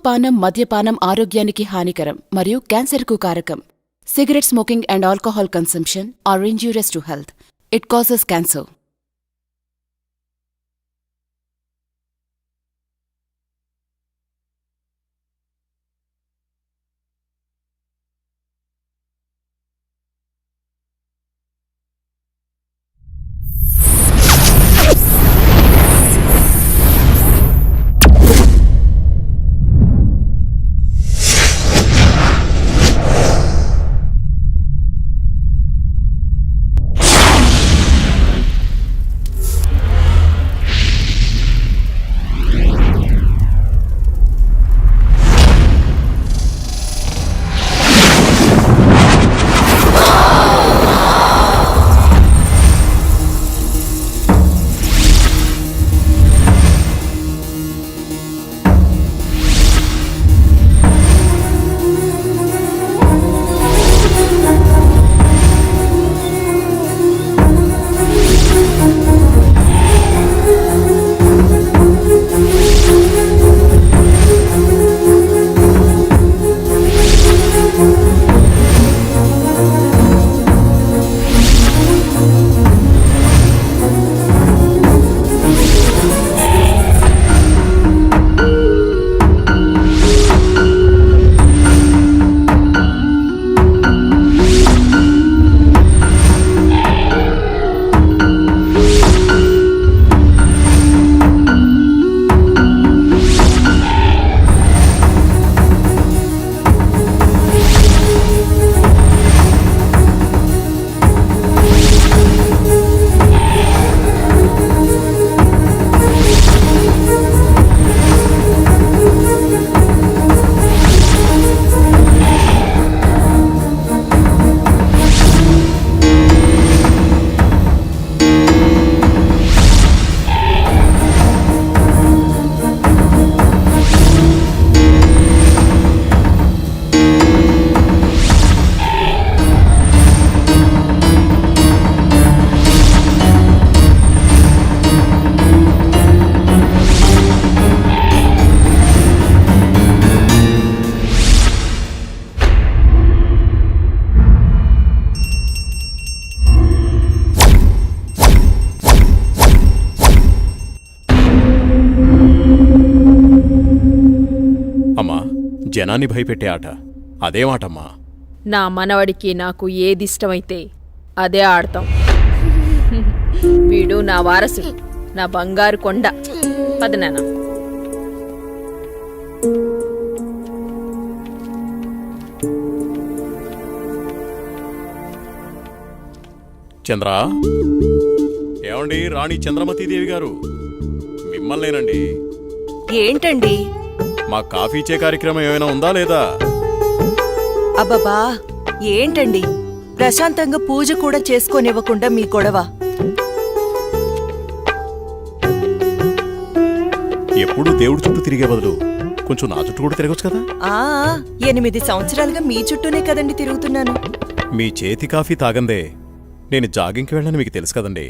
ధూమపానం మద్యపానం ఆరోగ్యానికి హానికరం మరియు క్యాన్సర్కు కారకం. Cigarette smoking and alcohol consumption are injurious to health. It causes cancer. జనాన్ని భయపెట్టే ఆట అదేమాటమ్మా? నా మనవడికి నాకు ఏదిష్టమైతే అదే ఆడతాం. వీడు నా వారసుడు, నా బంగారు కొండ. పదనానా. చంద్ర, ఏమండి? రాణి చంద్రమతీదేవి గారు మిమ్మల్నేనండి. ఏంటండి? మా కాఫీ ఇచ్చే కార్యక్రమం ఏమైనా ఉందా లేదా? అబ్బబ్బా, ఏంటండి ప్రశాంతంగా పూజ కూడా చేసుకోనివ్వకుండా మీ గొడవ? ఎప్పుడు దేవుడి చుట్టూ తిరిగే బదులు కొంచెం నా చుట్టూ కూడా తిరగచ్చు కదా. 8 సంవత్సరాలుగా మీ చుట్టూనే కదండి తిరుగుతున్నాను. మీ చేతి కాఫీ తాగందే నేను జాగింగ్కి వెళ్ళని మీకు తెలుసు కదండి.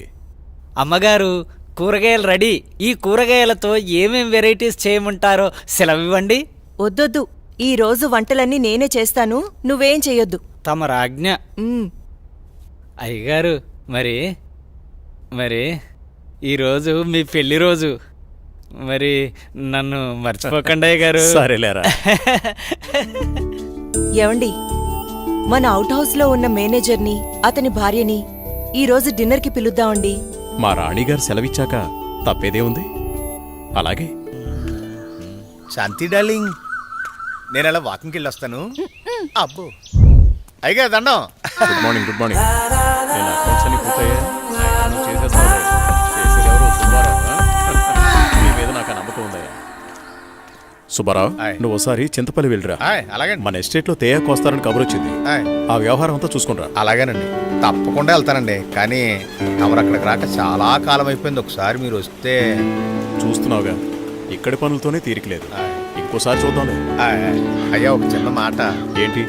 అమ్మగారు, కూరగాయలు రెడీ. ఈ కూరగాయలతో ఏమేం వెరైటీస్ చేయమంటారో సెలవివ్వండి. వద్దొద్దు, ఈ రోజు వంటలన్నీ నేనే చేస్తాను, నువ్వేం చెయ్యొద్దు. తమ రాజ్ఞ. అయ్యగారు, మరి ఈరోజు మీ పెళ్లి రోజు. మరి నన్ను మర్చిపోకండి అయ్యగారు. సరేలేరా. ఏవండి, మన అవుట్ హౌస్ లో ఉన్న మేనేజర్ని, అతని భార్యని ఈ రోజు డిన్నర్ కి పిలుద్దామండి. మా రాణిగారు సెలవిచ్చాక తప్పేదే ఉంది. అలాగే. శాంతి డార్లింగ్, నేను అలా వాకింగ్కి వెళ్ళొస్తాను. అబ్బో అయ్యగా దండం. Good morning. Good morning. నేను అకౌంట్స్ అన్ని పూర్తయ్యా? చేసేదెవరు? సుబ్బారావు. నీ మీద నాకు నమ్మకం ఉందయ్యా. సుబ్బారావు, నువ్వు ఒకసారి చింతపల్లి వెళ్ళిరా. అలాగే. మన ఎస్టేట్లో తేయాకు వస్తారని కబురు వచ్చింది. ఆ వ్యవహారం అంతా చూసుకుంటా. అలాగేనండి, తప్పకుండా వెళ్తానండి. కానీ ఎవరు అక్కడికి రాక చాలా కాలం అయిపోయింది. ఒకసారి మీరు వస్తే. చూస్తున్నావుగా, ఇక్కడి పనులతోనే తీరికలేదు. ఇంకోసారి చూద్దాంలే. అయ్యా, ఒక చిన్న మాట. ఏంటి?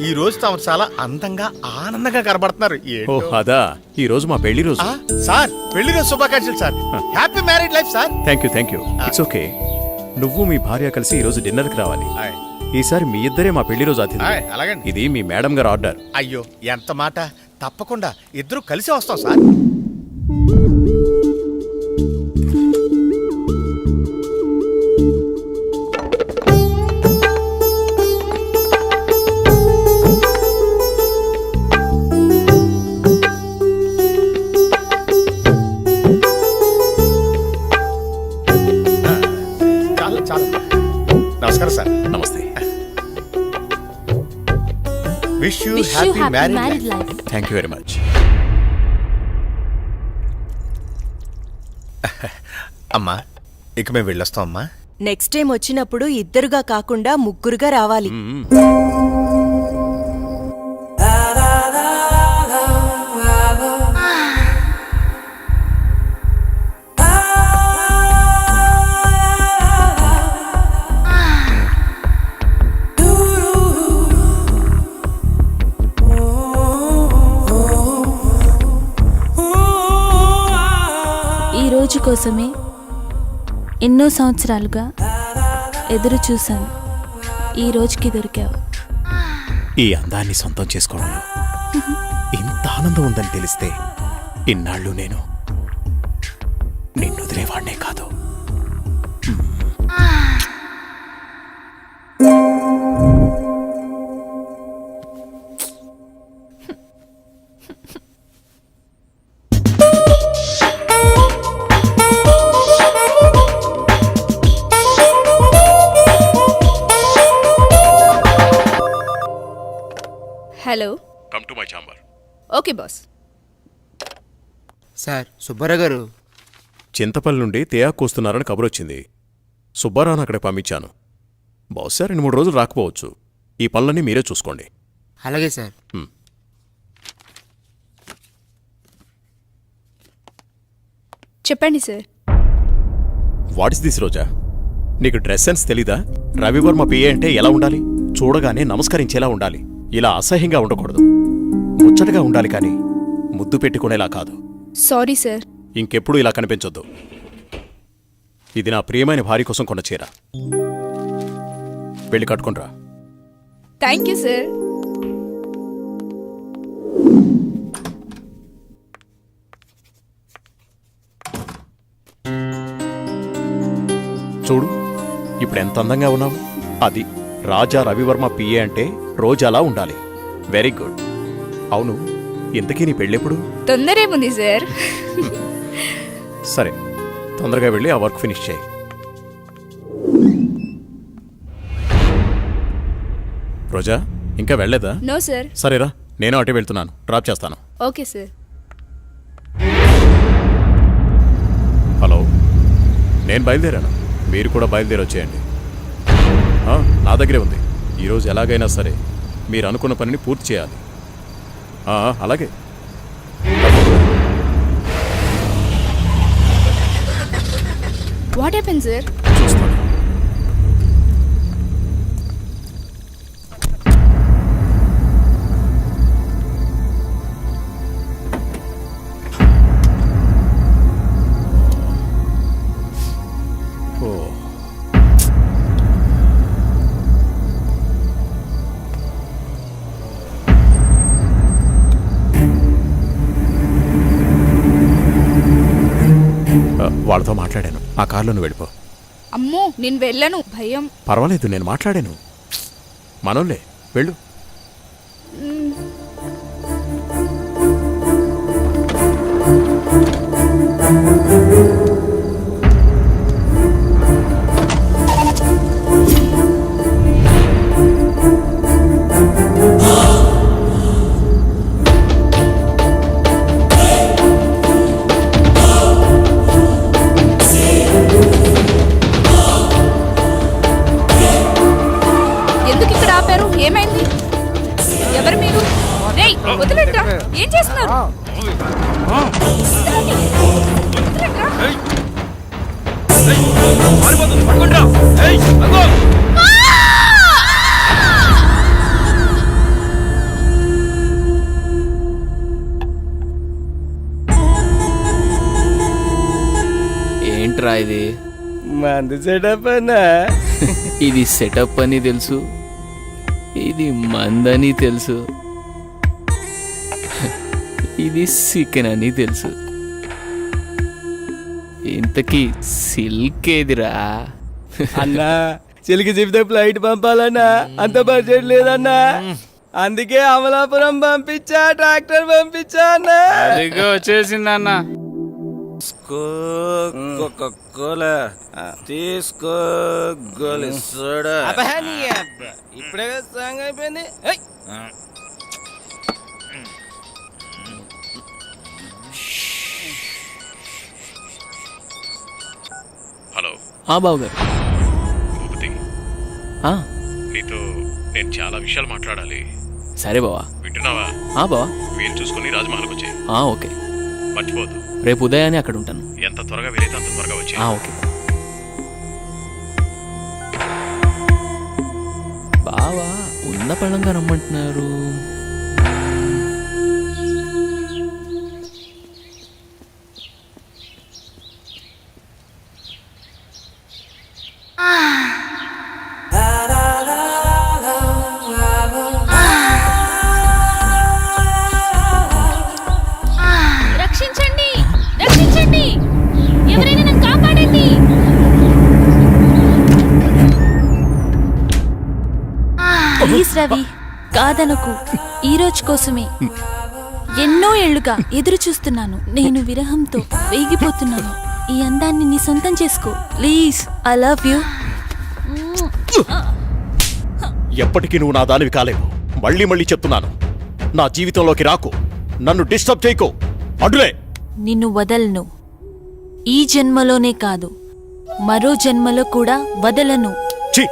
ఈ రోజు తమరు చాలా అందంగా ఆనందంగా కనబడుతున్నారు. అదా, ఈ రోజు మా పెళ్లి రోజు. సార్, పెళ్లి రోజు శుభాకాంక్షలు sir. Happy married life sir. Thank you. It's okay. నువ్వు మీ భార్య కలిసి ఈరోజు డిన్నర్కి రావాలి. ఆయ్. ఈసారి మీ ఇద్దరే మా పెళ్లి రోజు అతిథి. ఆయ్, అలాగండి. ఇది మీ మేడం గారు ఆర్డర్. అయ్యో ఎంత మాట. తప్పకుండా ఇద్దరు కలిసి వస్తాం సార్. చాలు చాలు. నమస్కారం సార్. నమస్తే. Wish you happy married life. Thank you very much. అమ్మా ఇక మేము వెళ్ళొస్తాం అమ్మా. నెక్స్ట్ టైం వచ్చినప్పుడు ఇద్దరుగా కాకుండా ముగ్గురుగా రావాలి. ఈ రోజు కోసమే ఎన్నో సంవత్సరాలుగా ఎదురు చూశాను. ఈ రోజుకి దొరికావు. ఈ అందాన్ని సొంతం చేసుకోవడంలో ఇంత ఆనందం ఉందని తెలిస్తే ఇన్నాళ్ళు నేను నిన్ను వదిలేవాడినే కాదు. Hello. Come to my chamber. Okay boss. Sir Subbarao గారు చింతపల్లి నుండి తేయాకు వస్తున్నారని కబురొచ్చింది. సుబ్బారావును అక్కడికి పంపించాను. బహుశా 2-3 రోజులు రాకపోవచ్చు. ఈ పనులన్నీ మీరే చూసుకోండి. అలాగే సార్. చెప్పండి సార్. వాట్ ఇస్ దిస్ రోజా? నీకు డ్రెస్ సెన్స్ తెలీదా? రవివర్మ పిఏ అంటే ఎలా ఉండాలి? చూడగానే నమస్కరించేలా ఉండాలి. ఇలా అసహ్యంగా ఉండకూడదు. ముచ్చటగా ఉండాలి కానీ ముద్దు పెట్టుకునేలా కాదు. Sorry sir. ఇంకెప్పుడు ఇలా కనిపించొద్దు. ఇది నా ప్రియమైన భార్య కోసం కొన్న చీర. వెళ్ళి కట్టుకునిరా. Thank you sir. చూడు ఇప్పుడు ఎంత అందంగా ఉన్నావు. అది రాజా రవివర్మ పిఏ అంటే రోజాలా ఉండాలి. Very good. అవును, ఇంతకీ నీ పెళ్ళెప్పుడు? తొందరేముంది సార్. సరే, తొందరగా వెళ్ళి ఆ వర్క్ ఫినిష్ చేయి. రోజా ఇంకా వెళ్ళలేదా? No sir. సరేరా, నేను అటే వెళ్తున్నాను. డ్రాప్ చేస్తాను. Okay sir. హలో, నేను బయలుదేరాను. మీరు కూడా బయలుదేరి వచ్చేయండి. నా దగ్గరే ఉంది. ఈరోజు ఎలాగైనా సరే మీరు అనుకున్న పనిని పూర్తి చేయాలి. అలాగే. What happen sir? చూస్తాను. వాళ్ళతో మాట్లాడాను. ఆ కారులో నువ్వు వెళ్ళిపో. అమ్మో, నేను వెళ్ళను, భయం. పర్వాలేదు, నేను మాట్లాడాను. మనోళ్ళే, వెళ్ళు. ఎందుకు ఇక్కడ ఆపారు? ఏమైంది? ఎవరు మీరు? రేయ్, వదిలేట్రా. ఏం చేస్తున్నారు? ఏంట్రా ఇది? మందు సెటప్ అన్నా. ఇది సెటప్ అని తెలుసు, ఇది మందని తెలుసు, ఇది చికెన్ అని తెలుసు. ఇంతకీ సిల్క్ ఏదిరా? అన్నా చిలికి చెబితే ఫ్లైట్ పంపాలన్నా, అంత బడ్జెట్ లేదన్నా. అందుకే అమలాపురం పంపించా, ట్రాక్టర్ పంపించా అన్నా. వచ్చేసింది అన్న. తీసుకో ఇప్పుడే సాంగ్ అయిపోయింది. హలో బావగారు. భూపతి, ఆ, నీతో నేను చాలా విషయాలు మాట్లాడాలి. సరే బావా. వింటున్నావా? బావా. వీలు చూసుకుని రాజమహల్కి వచ్చే. ఓకే. మర్చిపోదు. రేపు ఉదయాన్నే అక్కడ ఉంటాను. ఎంత త్వరగా వీలైతే అంత త్వరగా వచ్చే. ఓకే బావా. ఉన్న పళ్ళంగా రమ్మంటున్నారు. రక్షించండి, రక్షించండి, ఎవరైనా నన్ను కాపాడండి. ప్లీజ్ రవి, కాదనకు. ఈ రోజు కోసమే ఎన్నో ఏళ్లుగా ఎదురు చూస్తున్నాను. నేను విరహంతో వేగిపోతున్నాను. ఈ అందాన్ని నీ సొంతం చేసుకో ప్లీజ్. I love you. ఎప్పటికీ నువ్వు నా దానివి కాలేవు. మళ్ళీ మళ్ళీ చెప్తున్నాను, నా జీవితంలోకి రాకు, నన్ను డిస్టర్బ్ చేయకు. అడ్డులే. నిన్ను వదలను. ఈ జన్మలోనే కాదు, మరో జన్మలో కూడా వదలను. ఛీ,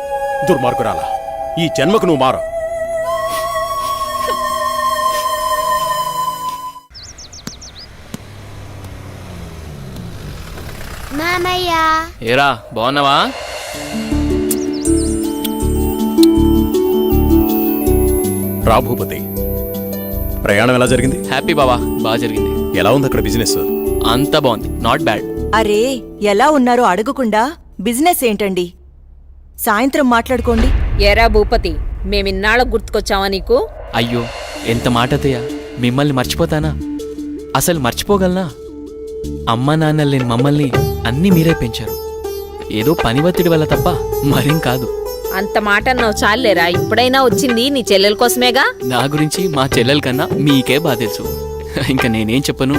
దుర్మార్గురాలా, ఈ జన్మకు నువ్వు మారు. ఏరా బాగున్నావా? రా భూపతి, ప్రయాణం ఎలా జరిగింది? హ్యాపీ బావా, బాగా జరిగింది. ఎలా ఉంది అక్కడ బిజినెస్? అంతా బాగుంది, నాట్ బ్యాడ్. అరే ఎలా ఉన్నారో అడగకుండా బిజినెస్ ఏంటండి? సాయంత్రం మాట్లాడుకోండి. ఏరా భూపతి, మేమిన్నాళ్ళకు గుర్తుకొచ్చావా నీకు? అయ్యో ఎంత మాట అత్తయ్య, మిమ్మల్ని మర్చిపోతానా? అసలు మర్చిపోగలనా? అమ్మా నాన్న లేని మమ్మల్ని అన్నీ మీరే పెంచారు. ఏదో పని ఒత్తిడి వల్ల తప్ప మరేం కాదు. అంత మాట అన్నావు చాలేరా. ఇప్పుడైనా వచ్చింది నీ చెల్లెల కోసమేగా. నా గురించి మా చెల్లెల కన్నా మీకే బాగా తెలుసు. ఇంకా నేనేం చెప్పను.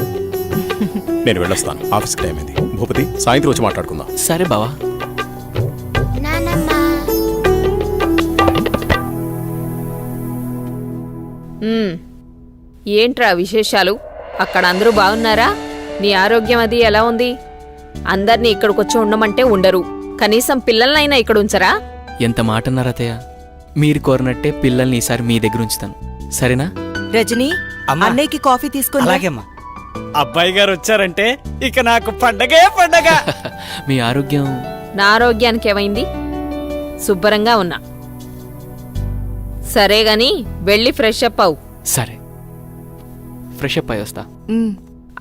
నేను వెళ్ళొస్తాను, ఆఫీస్కి టైం అయింది. భూపతి, సాయంత్రం వచ్చి మాట్లాడుకుందాం. సరే బావా. ఏంట్రా విశేషాలు? అక్కడ అందరూ బాగున్నారా? నీ ఆరోగ్యం అది ఎలా ఉంది? అందర్నీ ఇక్కడికొచ్చి ఉండమంటే ఉండరు. కనీసం పిల్లలనైనా ఇక్కడ ఉంచరా? ఎంత మాట అన్నారు అత్తయ్య. మీరు కోరినట్టే పిల్లల్ని ఈసారి మీ దగ్గర ఉంచుతాను, సరేనా? రజనీ, అన్నయ్యకి కాఫీ తీసుకుని. అలాగేమ్మా. అబ్బాయి గారు వచ్చారంటే ఇక నాకు పండగే పండగ. మీ ఆరోగ్యం? నా ఆరోగ్యానికి ఏమైంది? శుభ్రంగా ఉన్నా. సరే గాని వెళ్ళి ఫ్రెష్ అప్ అవు. సరే, ఫ్రెష్ అప్ అయి వస్తా.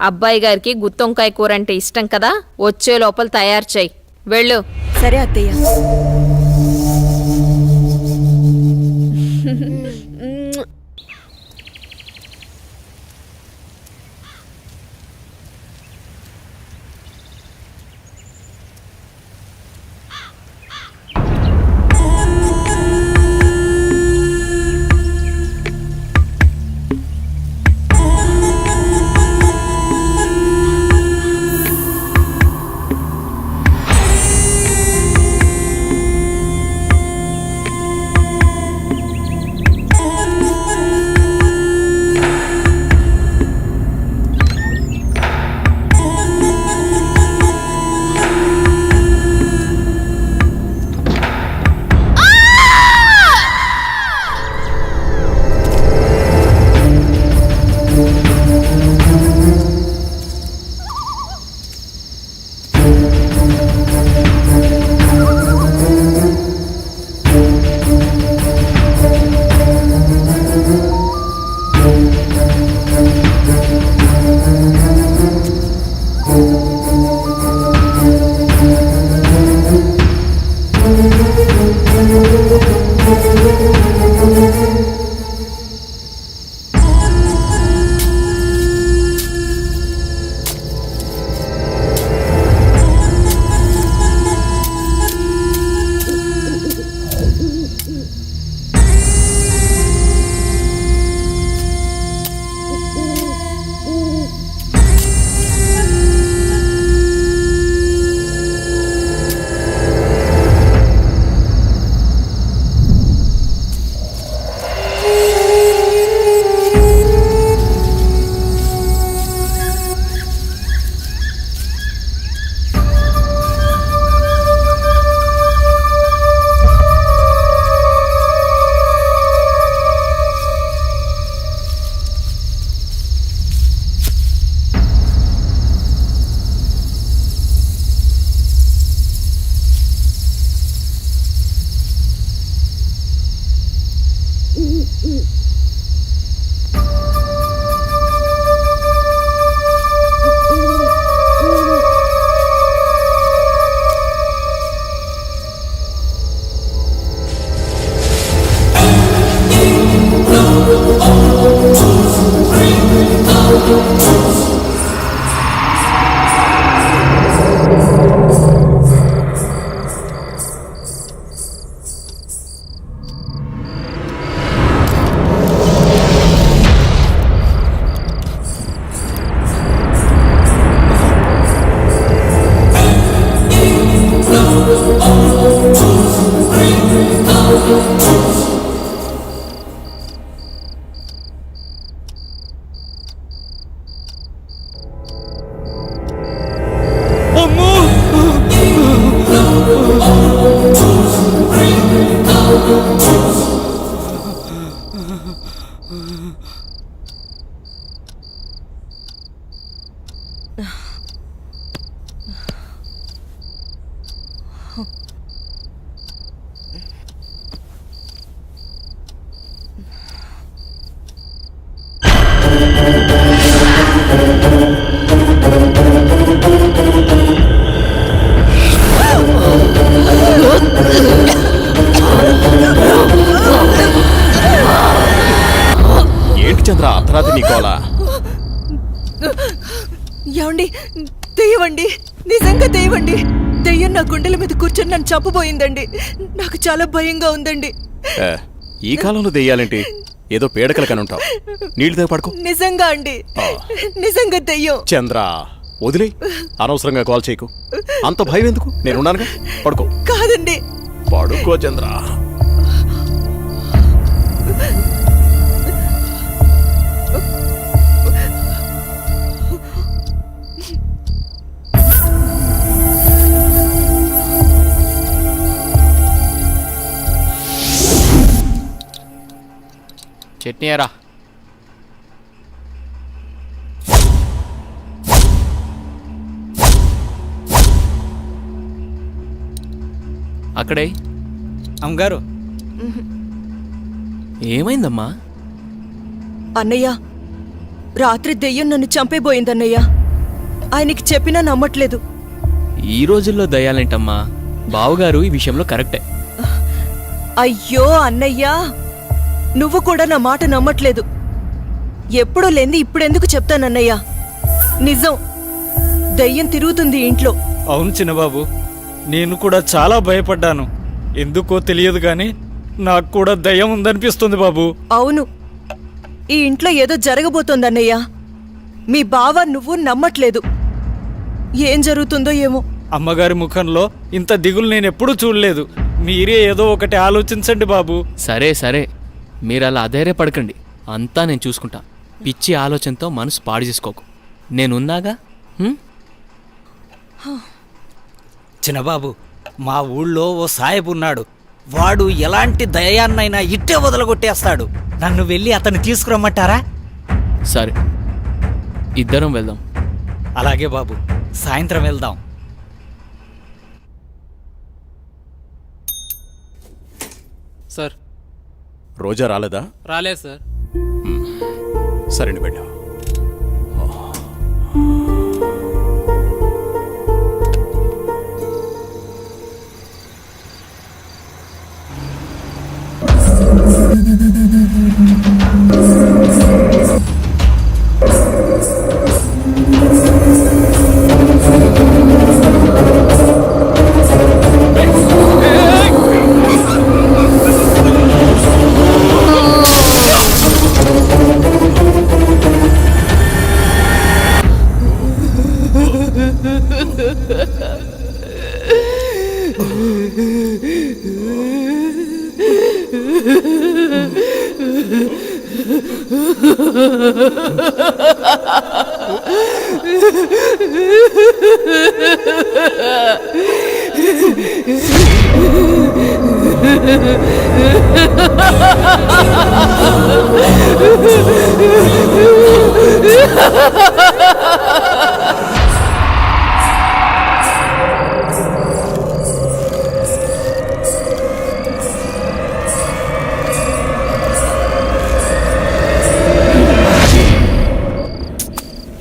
అబ్బాయి గారికి గుత్తొంకాయ కూర అంటే ఇష్టం కదా, వచ్చే లోపల తయారు చేయి. వెళ్ళు. సరే అత్తయ్య. ఏంటి చంద్ర అర్ధరాత్రి నీకోలా? ఏమండి, దెయ్యమండి, నిజంగా దెయ్యమండి. దెయ్యం నా గుండెల మీద కూర్చొని నన్ను చంపబోయిందండి. నాకు చాలా భయంగా ఉందండి. ఈ కాలంలో దెయ్యాలేంటి? ఏదో పీడకల కనుంటావు. నీళ్ళు దగ్గర పడుకో. నిజంగా అండి, నిజంగా దెయ్యం. చంద్ర వదిలే, అనవసరంగా కాల్ చేయకు. అంత భయం ఎందుకు? నేనున్నానుగా, పడుకో. కాదండి, పడుకో చంద్ర. చట్నీ ఎరా. అక్కడే. అమ్మగారు, ఏమైందమ్మా? అన్నయ్య, రాత్రి దెయ్యం నన్ను చంపేబోయిందన్నయ్య. ఆయనకి చెప్పినా నమ్మట్లేదు. ఈ రోజుల్లో దయ్యాలేంటమ్మా? బావగారు ఈ విషయంలో కరెక్టే. అయ్యో అన్నయ్య, నువ్వు కూడా నా మాట నమ్మట్లేదు. ఎప్పుడో లేంది ఇప్పుడెందుకు చెప్తానన్నయ్య? నిజం, దయ్యం తిరుగుతుంది ఇంట్లో. అవును చిన్నబాబు, నేను కూడా చాలా భయపడ్డాను. ఎందుకో తెలియదు కానీ నాకు కూడా దయ్యం ఉందనిపిస్తుంది బాబు. అవును, ఈ ఇంట్లో ఏదో జరగబోతోందన్నయ్య. మీ బావ నువ్వు నమ్మట్లేదు. ఏం జరుగుతుందో ఏమో. అమ్మగారి ముఖంలో ఇంత దిగులు నేనెప్పుడూ చూడలేదు. మీరే ఏదో ఒకటి ఆలోచించండి బాబు. సరే సరే, మీరు అలా అధైర్యపడకండి. అంతా నేను చూసుకుంటా. పిచ్చి ఆలోచనతో మనసు పాడు చేసుకోకు. నేనున్నాగా. చిన్నబాబు, మా ఊళ్ళో ఓ సాయబు ఉన్నాడు. వాడు ఎలాంటి దయాన్నైనా ఇట్టే వదలగొట్టేస్తాడు. నన్ను వెళ్ళి అతన్ని తీసుకురమ్మంటారా? సరే, ఇద్దరం వెళ్దాం. అలాగే బాబు, సాయంత్రం వెళ్దాం. సార్, రోజా రాలేదా? రాలేదు సార్. సరేండి బిడ్డ.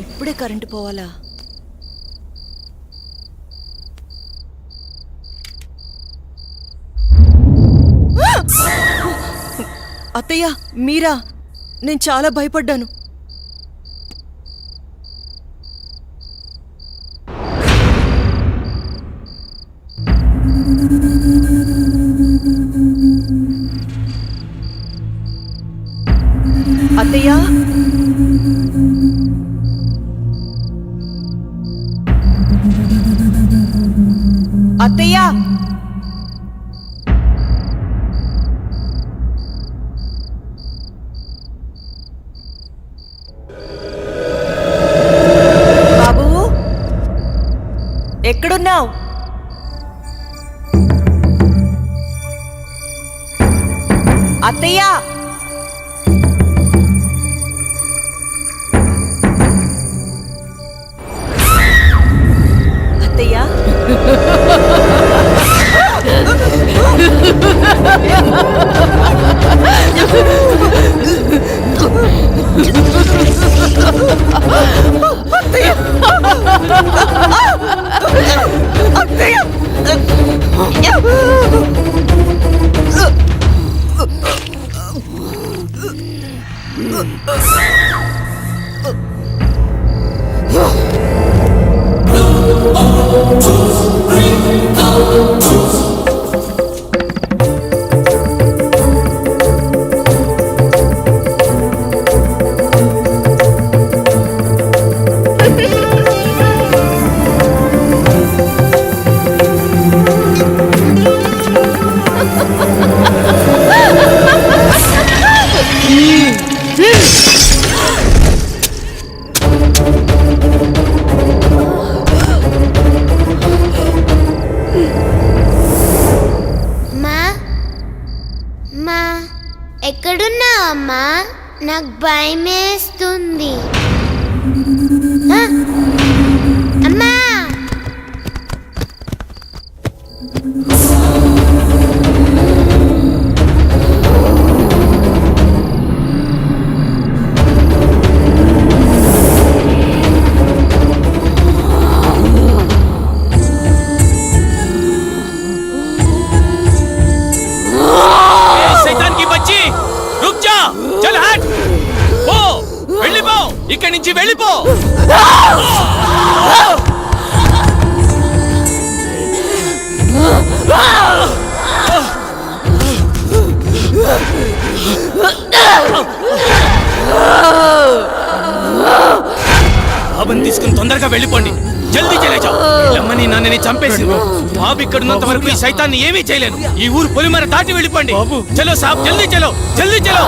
ఇప్పుడే కరెంటు పోవాలా? అత్తయ్య, మీరా? నేను చాలా భయపడ్డాను. అత్తయ్య బాబు ఎక్కడున్నావు? అత్తయ్య అత్తయ్య ఎక్కడున్నావమ్మా? నాకు భయమేస్తుంది. అమ్మా ఇక్కడి నుంచి వెళ్ళిపో. బాబుని తీసుకుని తొందరగా వెళ్ళిపోండి. జల్దీ చెలేజావు. అమ్మని నాన్నని చంపేసి బాబు ఇక్కడున్నంత వరకు ఈ సైతాన్ని ఏమీ చేయలేను. ఈ ఊరు పొలిమర దాటి వెళ్ళిపోండి. చలో సాబ్, జల్దీ చలో, జల్దీ చలో.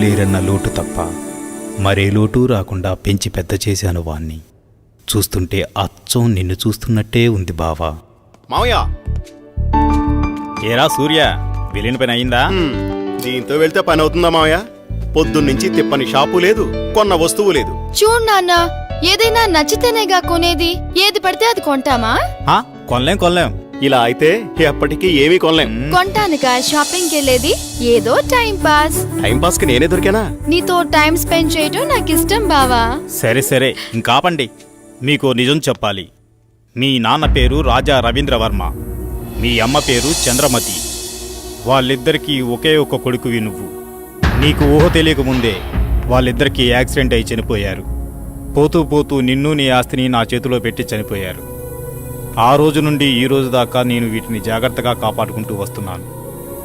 లేరన్న లోటు తప్ప మరే లోటు రాకుండా పెంచి పెద్ద చేశాను వాణ్ణి. చూస్తుంటే అచ్చం నిన్ను చూస్తున్నట్టే ఉంది బావా. మావయ్య, ఏరా సూర్య, వెళ్ళిన పని అయిందా? దీంతో వెళ్తే పని అవుతుందా మావయ్య? పొద్దున్నుంచి తిప్పని షాపు లేదు, కొన్న వస్తువు లేదు. చూడు నాన్న, ఏదైనా నచ్చితేనేగా కొనేది. ఏది పడితే అది కొంటామా? కొనలేం ఇలా అయితే ఎప్పటికీ ఏమీ కొనలేం. కొంటానుగా షాపింగ్కి వెళ్ళేది? ఏదో టైం పాస్. టైం పాస్ కి నేనే దొరికానా? నీతో టైం స్పెండ్ చేయటం నాకు ఇష్టం బావా. సరే సరే ఇంకాపండి. మీకు నిజం చెప్పాలి. మీ నాన్న పేరు రాజా రవీంద్రవర్మ, మీ అమ్మ పేరు చంద్రమతి. వాళ్ళిద్దరికీ ఒకే ఒక కొడుకువి నువ్వు. నీకు ఊహ తెలియకముందే వాళ్ళిద్దరికీ యాక్సిడెంట్ అయి చనిపోయారు. పోతూ పోతూ నిన్ను నీ ఆస్తిని నా చేతిలో పెట్టి చనిపోయారు. ఆ రోజు నుండి ఈ రోజు దాకా నేను వీటిని జాగ్రత్తగా కాపాడుకుంటూ వస్తున్నాను.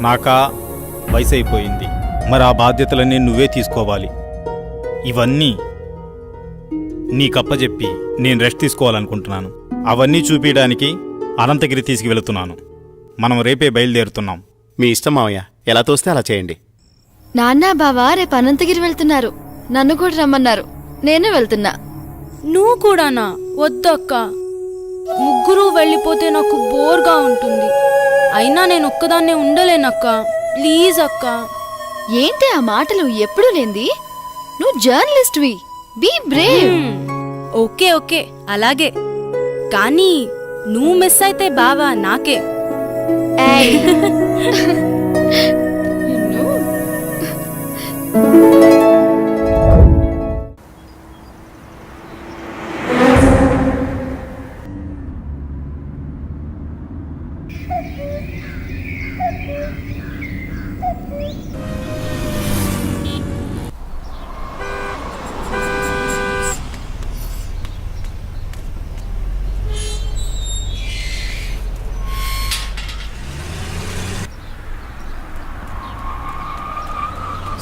నాకా వయసు అయిపోయింది, మరి ఆ బాధ్యతలన్నీ నువ్వే తీసుకోవాలి. ఇవన్నీ నీకప్పచెప్పి నేను రెస్ట్ తీసుకోవాలనుకుంటున్నాను. అవన్నీ చూపించడానికి అనంతగిరి తీసుకువెళుతున్నాను. మనం రేపే బయలుదేరుతున్నాం. మీ ఇష్టం మావయ్య, ఎలా తోస్తే అలా చేయండి. నాన్న బావా రేపు అనంతగిరి వెళ్తున్నారు. నన్ను కూడా రమ్మన్నారు. నేను వెళ్తున్నా. నువ్వు కూడానా? వద్దక్క, ముగ్గురు వెళ్ళిపోతే నాకు బోర్గా ఉంటుంది. అయినా నేను ఒక్కదాన్నే ఉండలేనక్క. ప్లీజ్ అక్క. ఏంటి ఆ మాటలు? ఎప్పుడు లేంది? నువ్వు జర్నలిస్ట్వి. Be brave. ఓకే ఓకే అలాగే, కానీ నువ్వు మిస్ అయితే బావా నాకే. ఏయ్.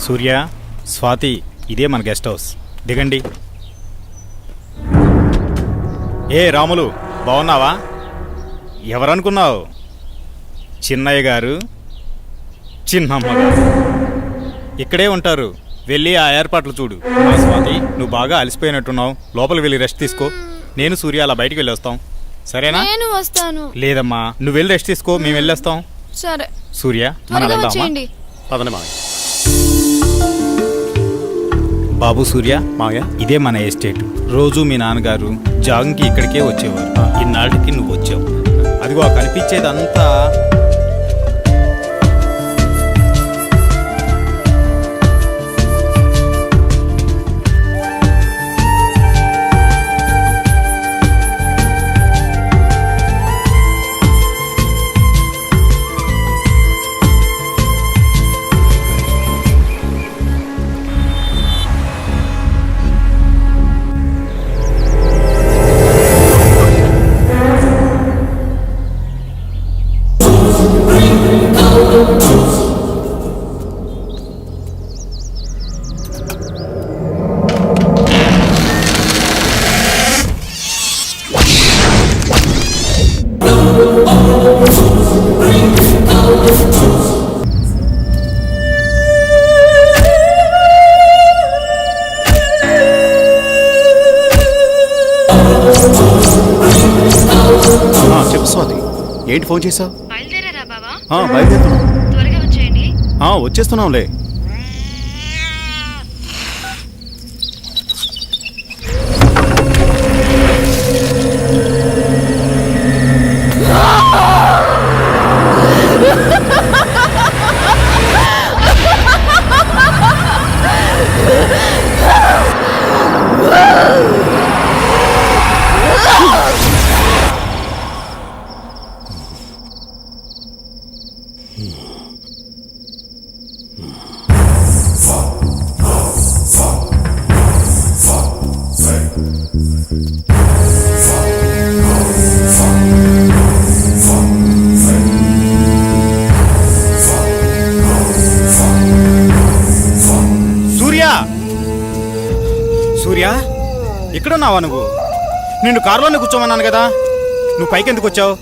సూర్య, స్వాతి, ఇదే మన గెస్ట్ హౌస్. దిగండి. ఏ రాములు, బాగున్నావా? ఎవరనుకున్నావు? చిన్నయ్య గారు, చిన్నమ్మ గారు ఇక్కడే ఉంటారు. వెళ్ళి ఆ ఏర్పాట్లు చూడు. స్వాతి, నువ్వు బాగా అలసిపోయినట్టున్నావు. లోపలికి వెళ్ళి రెస్ట్ తీసుకో. నేను సూర్య అలా బయటికి వెళ్ళి వస్తాం. సరేనా? నేను వస్తాను. లేదమ్మా, నువ్వు వెళ్ళి రెస్ట్ తీసుకో, మేము వెళ్ళేస్తాం. సరే సూర్య, మనం త్వరగా వెళ్దామా? వచ్చేయండి. పదండి మావయ్య. బాబు సూర్య, మావయ్య, ఇదే మన ఎస్టేట్. రోజు మీ నాన్నగారు జాగింగ్కి ఇక్కడికే వచ్చేవారు. ఇన్నాళ్ళకి నువ్వు వచ్చావు. అదిగో కనిపించేదంతా చెప్పు స్వాతి, ఏంటి ఫోన్ చేసావు? బయలుదేరారా బావా? బయలుదేరుతున్నాం. త్వరగా వచ్చేయండి. వచ్చేస్తున్నాంలే. సూర్య, ఇక్కడున్నావా నువ్వు? నిన్ను కారులోనే కూర్చోమన్నాను కదా, నువ్వు పైకి ఎందుకు వచ్చావు?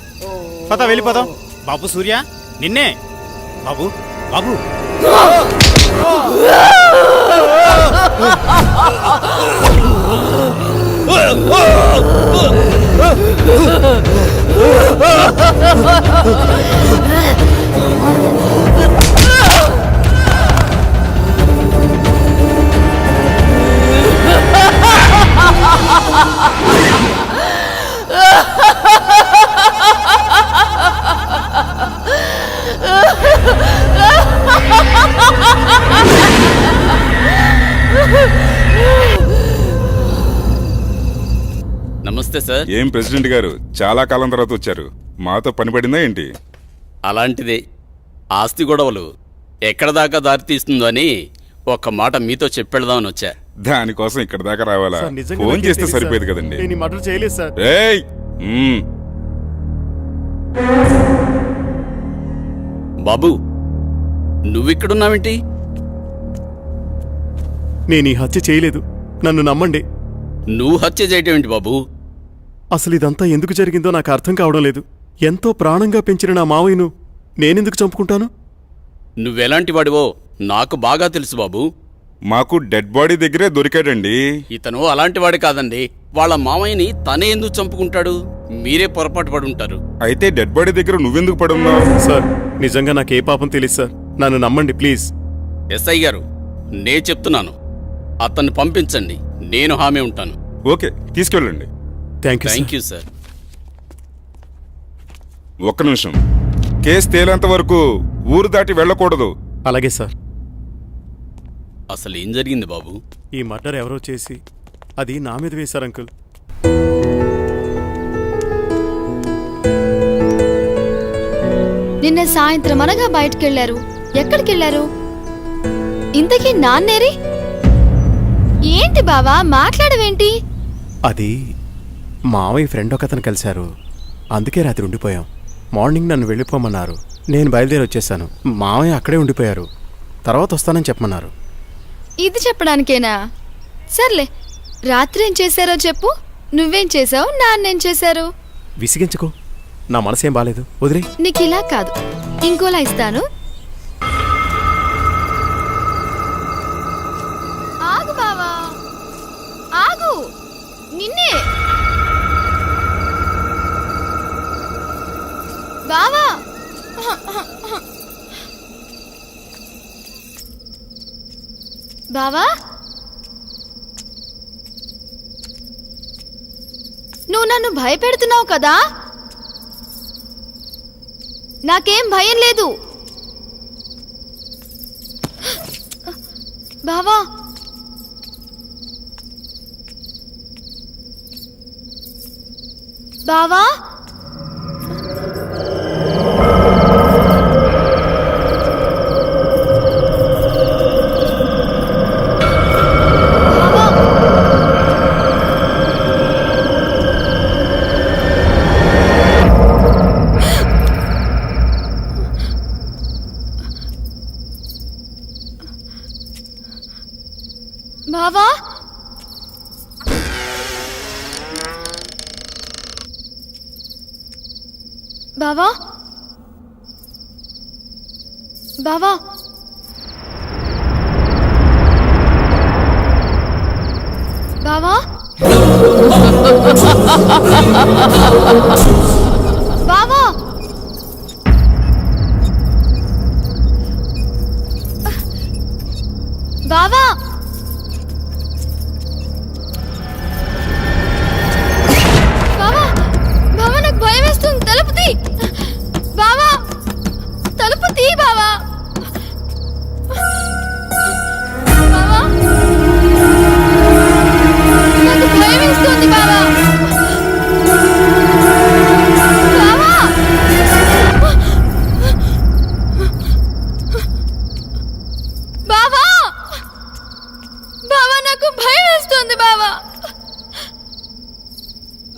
పద వెళ్ళిపోదాం. బాబు సూర్య, నిన్నే. బాబు బాబు నమస్తే సార్. ఏం ప్రెసిడెంట్ గారు, చాలా కాలం తర్వాత వచ్చారు. మాతో పని పడిందా ఏంటి? అలాంటిదే. ఆస్తి గొడవలు ఎక్కడ దాకా దారితీస్తుందో అని ఒక్క మాట మీతో చెప్పెడదామని వచ్చా. దానికోసం ఇక్కడ దాకా రావాలా? ఫోన్ చేస్తే సరిపోయేది కదండి. ఏయ్! బాబు, నువ్విక్కడున్నావేంటి? నేను ఈ హత్య చేయలేదు, నన్ను నమ్మండి. నువ్వు హత్య చేయటమేంటి బాబు? అసలు ఇదంతా ఎందుకు జరిగిందో నాకు అర్థం కావడం లేదు. ఎంతో ప్రాణంగా పెంచిన నా మావయ్యను నేనెందుకు చంపుకుంటాను? నువ్వెలాంటి వాడివో నాకు బాగా తెలుసు బాబు. మాకు డెడ్ బాడీ దగ్గరే దొరికాడండి. ఇతను అలాంటి వాడి కాదండి. వాళ్ళ మామయ్యని తనే ఎందుకు చంపుకుంటాడు? మీరే పొరపాటు పడి ఉంటారు. అయితే డెడ్ బాడీ దగ్గర నువ్వెందుకు పడున్నావు? సార్, నిజంగా నాకే పాపం తెలియదు సార్, నన్ను నమ్మండి ప్లీజ్. ఎస్ఐ గారు, నే చెప్తున్నాను, అతన్ని పంపించండి. నేను హామీ ఉంటాను. ఓకే, తీసుకెళ్ళండి. Thank you sir. ఒక్క నిమిషం. కేసు తేలేంత వరకు ఊరు దాటి వెళ్ళకూడదు. అలాగే సార్. అసలు ఏం జరిగింది బాబు? ఈ మర్డర్ ఎవరో చేసి అది నా మీద వేశారు అంకుల్. నిన్న సాయంత్రం అనగా బయటకెళ్లారు. ఎక్కడికెళ్లారు? ఇంతకీ నాన్నేరి? ఏంటి బావా మాట్లాడవేంటి? అది మావయ్య ఫ్రెండ్ ఒకతను కలిశారు, అందుకే రాత్రి ఉండిపోయాం. మార్నింగ్ నన్ను వెళ్ళిపోమన్నారు. నేను బయలుదేరి వచ్చేసాను. మావయ్య అక్కడే ఉండిపోయారు. తర్వాత వస్తానని చెప్పమన్నారు. ఇది చెప్పడానికేనా? సర్లే, రాత్రి ఏం చేశారో చెప్పు. నువ్వేం చేసావు, నాన్నేం చేశారు? విసిగించుకో, నా మనసేం బాలేదు, వదిలే. నీకు ఇలా కాదు, ఇంకోలా ఇస్తాను. ఆగు బావా, ఆగు. నిన్నే బావా. బావా, నువ్వు నన్ను భయపెడుతున్నావు కదా? నాకేం భయం లేదు బావా. బావా, బావా, బావా, బావా, బావా, బావా, బావా, బావా, బావా, నాకు భయం వేస్తుంది. తలుపు తీ బావా, తలుపు తీ బావా. బావా, నాకు భయం వేస్తుంది బావా. బావా, బావా, బావా, నాకు భయం వేస్తుంది బావా.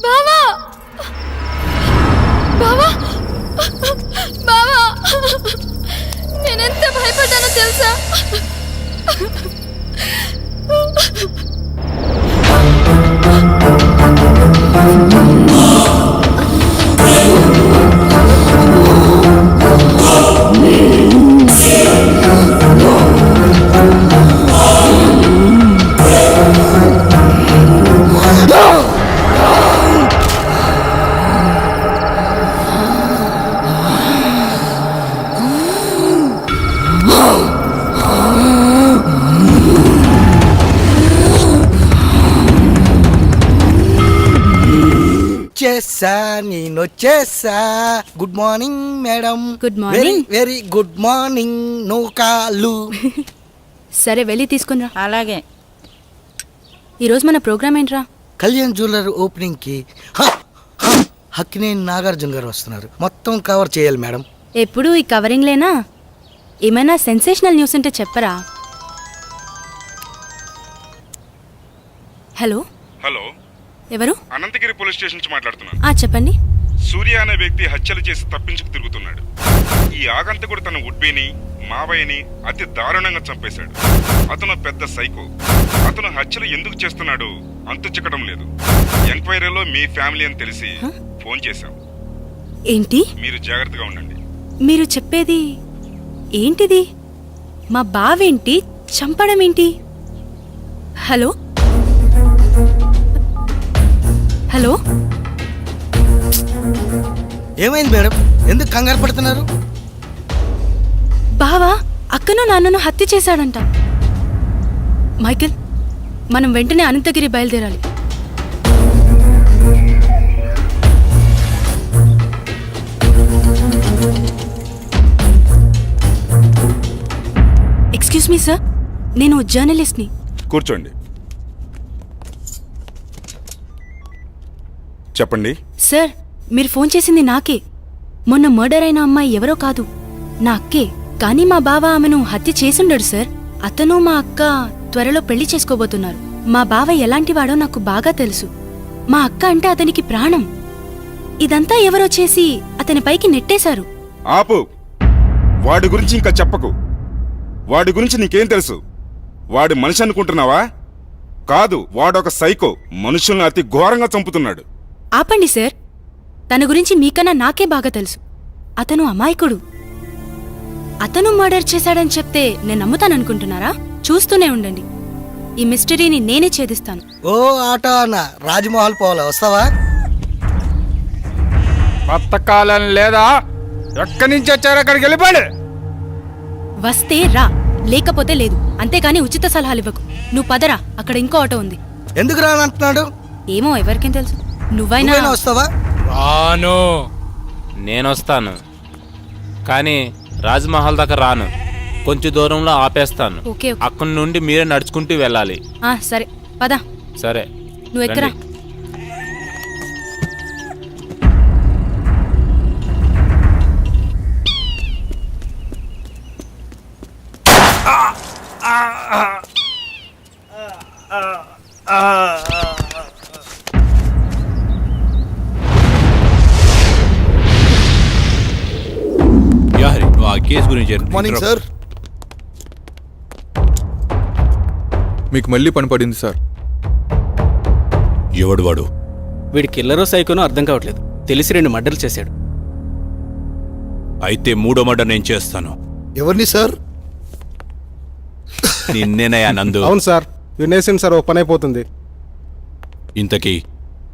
బావా, బావా, బావా, నేనెంత భయపడ్డానో తెలుసా? నేనొచ్చేసా. Good morning madam. Good morning. Very good morning. No call. సరే వెళ్ళి తీసుకునిరా. అలాగే. ఈరోజు మన ప్రోగ్రామ్ ఏంట్రా? కళ్యాణ్ జ్యువెలర్ ఓపెనింగ్ కి హక్కినేని నాగార్జున గారు వస్తున్నారు. మొత్తం కవర్ చేయాలి మేడం. ఎప్పుడు ఈ కవరింగ్లేనా? ఏమైనా సెన్సేషనల్ న్యూస్ ఉంటే చెప్పరా? హలో హలో, ఎవరు? అనంతగిరి పోలీస్ స్టేషన్ నుంచి మాట్లాడుతున్నాను. చెప్పండి. సూర్య అనే వ్యక్తి హత్యలు చేసి తప్పించుకు తిరుగుతున్నాడు. ఈ ఆగంతకుడు తన ఉడ్బీని మావయ్యని అతి దారుణంగా చంపేశాడు. అతను పెద్ద సైకో. అతను హత్యలు ఎందుకు చేస్తున్నాడో అంతు చిక్కడం లేదు. ఎంక్వైరీలో మీ ఫ్యామిలీ అని తెలిసి ఫోన్ చేశాం. ఏంటి? మీరు జాగ్రత్తగా ఉండండి. మీరు చెప్పేది ఏంటిది? మా బావేంటి చంపడం ఏంటి? హలో హలో, ఏమైంది మేడం? ఎందుకు కంగారు పడుతున్నారు? బావా అక్కను నాన్నను హత్య చేశాడంట. మైకేల్, మనం వెంటనే అనంతగిరి బయలుదేరాలి. ఎక్స్క్యూజ్ మీ సార్, నేను జర్నలిస్ట్ని. కూర్చోండి. చెప్పండి. సార్, మీరు ఫోన్ చేసింది నాకే. మొన్న మర్డర్ అయిన అమ్మాయి ఎవరో కాదు, నా అక్కే. కానీ మా బావ ఆమెను హత్య చేసుండడు సార్. అతను మా అక్క త్వరలో పెళ్లి చేసుకోబోతున్నారు. మా బావ ఎలాంటివాడో నాకు బాగా తెలుసు. మా అక్క అంటే అతనికి ప్రాణం. ఇదంతా ఎవరో చేసి అతని పైకి నెట్టేశారు. ఆపు. వాడి గురించి ఇంకా చెప్పకు. వాడి గురించి నీకేం తెలుసు? వాడి మనిషి అనుకుంటున్నావా? కాదు, వాడొక సైకో. మనుషుల్ని అతి ఘోరంగా చంపుతున్నాడు. ఆపండి సార్, తన గురించి మీకన్నా నాకే బాగా తెలుసు. అతను అమాయకుడు. అతను మర్డర్ చేశాడని చెప్తే నేను నమ్ముతాననుకుంటున్నారా? చూస్తూనే ఉండండి, ఈ మిస్టరీని నేనే ఛేదిస్తాను. ఓ ఆటో అన్న, రాజ్మహల్ పోవాలా? వస్తావా? బతకాలం లేదా? ఎక్కడి నుంచి వచ్చారు? అక్కడికి వెళ్ళిపోండి. వస్తే రా, లేకపోతే లేదు. అంతేకాని ఉచిత సలహాలు ఇవ్వకు. నువ్వు పదరా, అక్కడ ఇంకో ఆటో ఉంది. ఎందుకు రానంటున్నాడు? ఏమో, ఎవరికేం తెలుసు. నువ్వైనా వస్తావా? రాను. నేనొస్తాను, కానీ రాజ్మహల్ దాకా రాను. కొంచెం దూరంలో ఆపేస్తాను. ఓకే. అక్కడి నుండి మీరే నడుచుకుంటూ వెళ్ళాలి. సరే పద. సరే, నువ్వు ఎక్కరా. నువ్వు ఆ కేసు గురించి మార్నింగ్ సార్. మీకు మళ్ళీ పని పడింది సార్. ఎవడు వాడు? వీడి కిల్లరో సైకోనో అర్థం కావట్లేదు. తెలిసి 2 మర్డర్లు చేశాడు. అయితే 3వ మర్డర్ నేను చేస్తాను. ఎవరిని సార్? నిన్నేనయ్యా నందు. అవును సార్, వినేసింది సార్. ఓ పని అయిపోతుంది. ఇంతకీ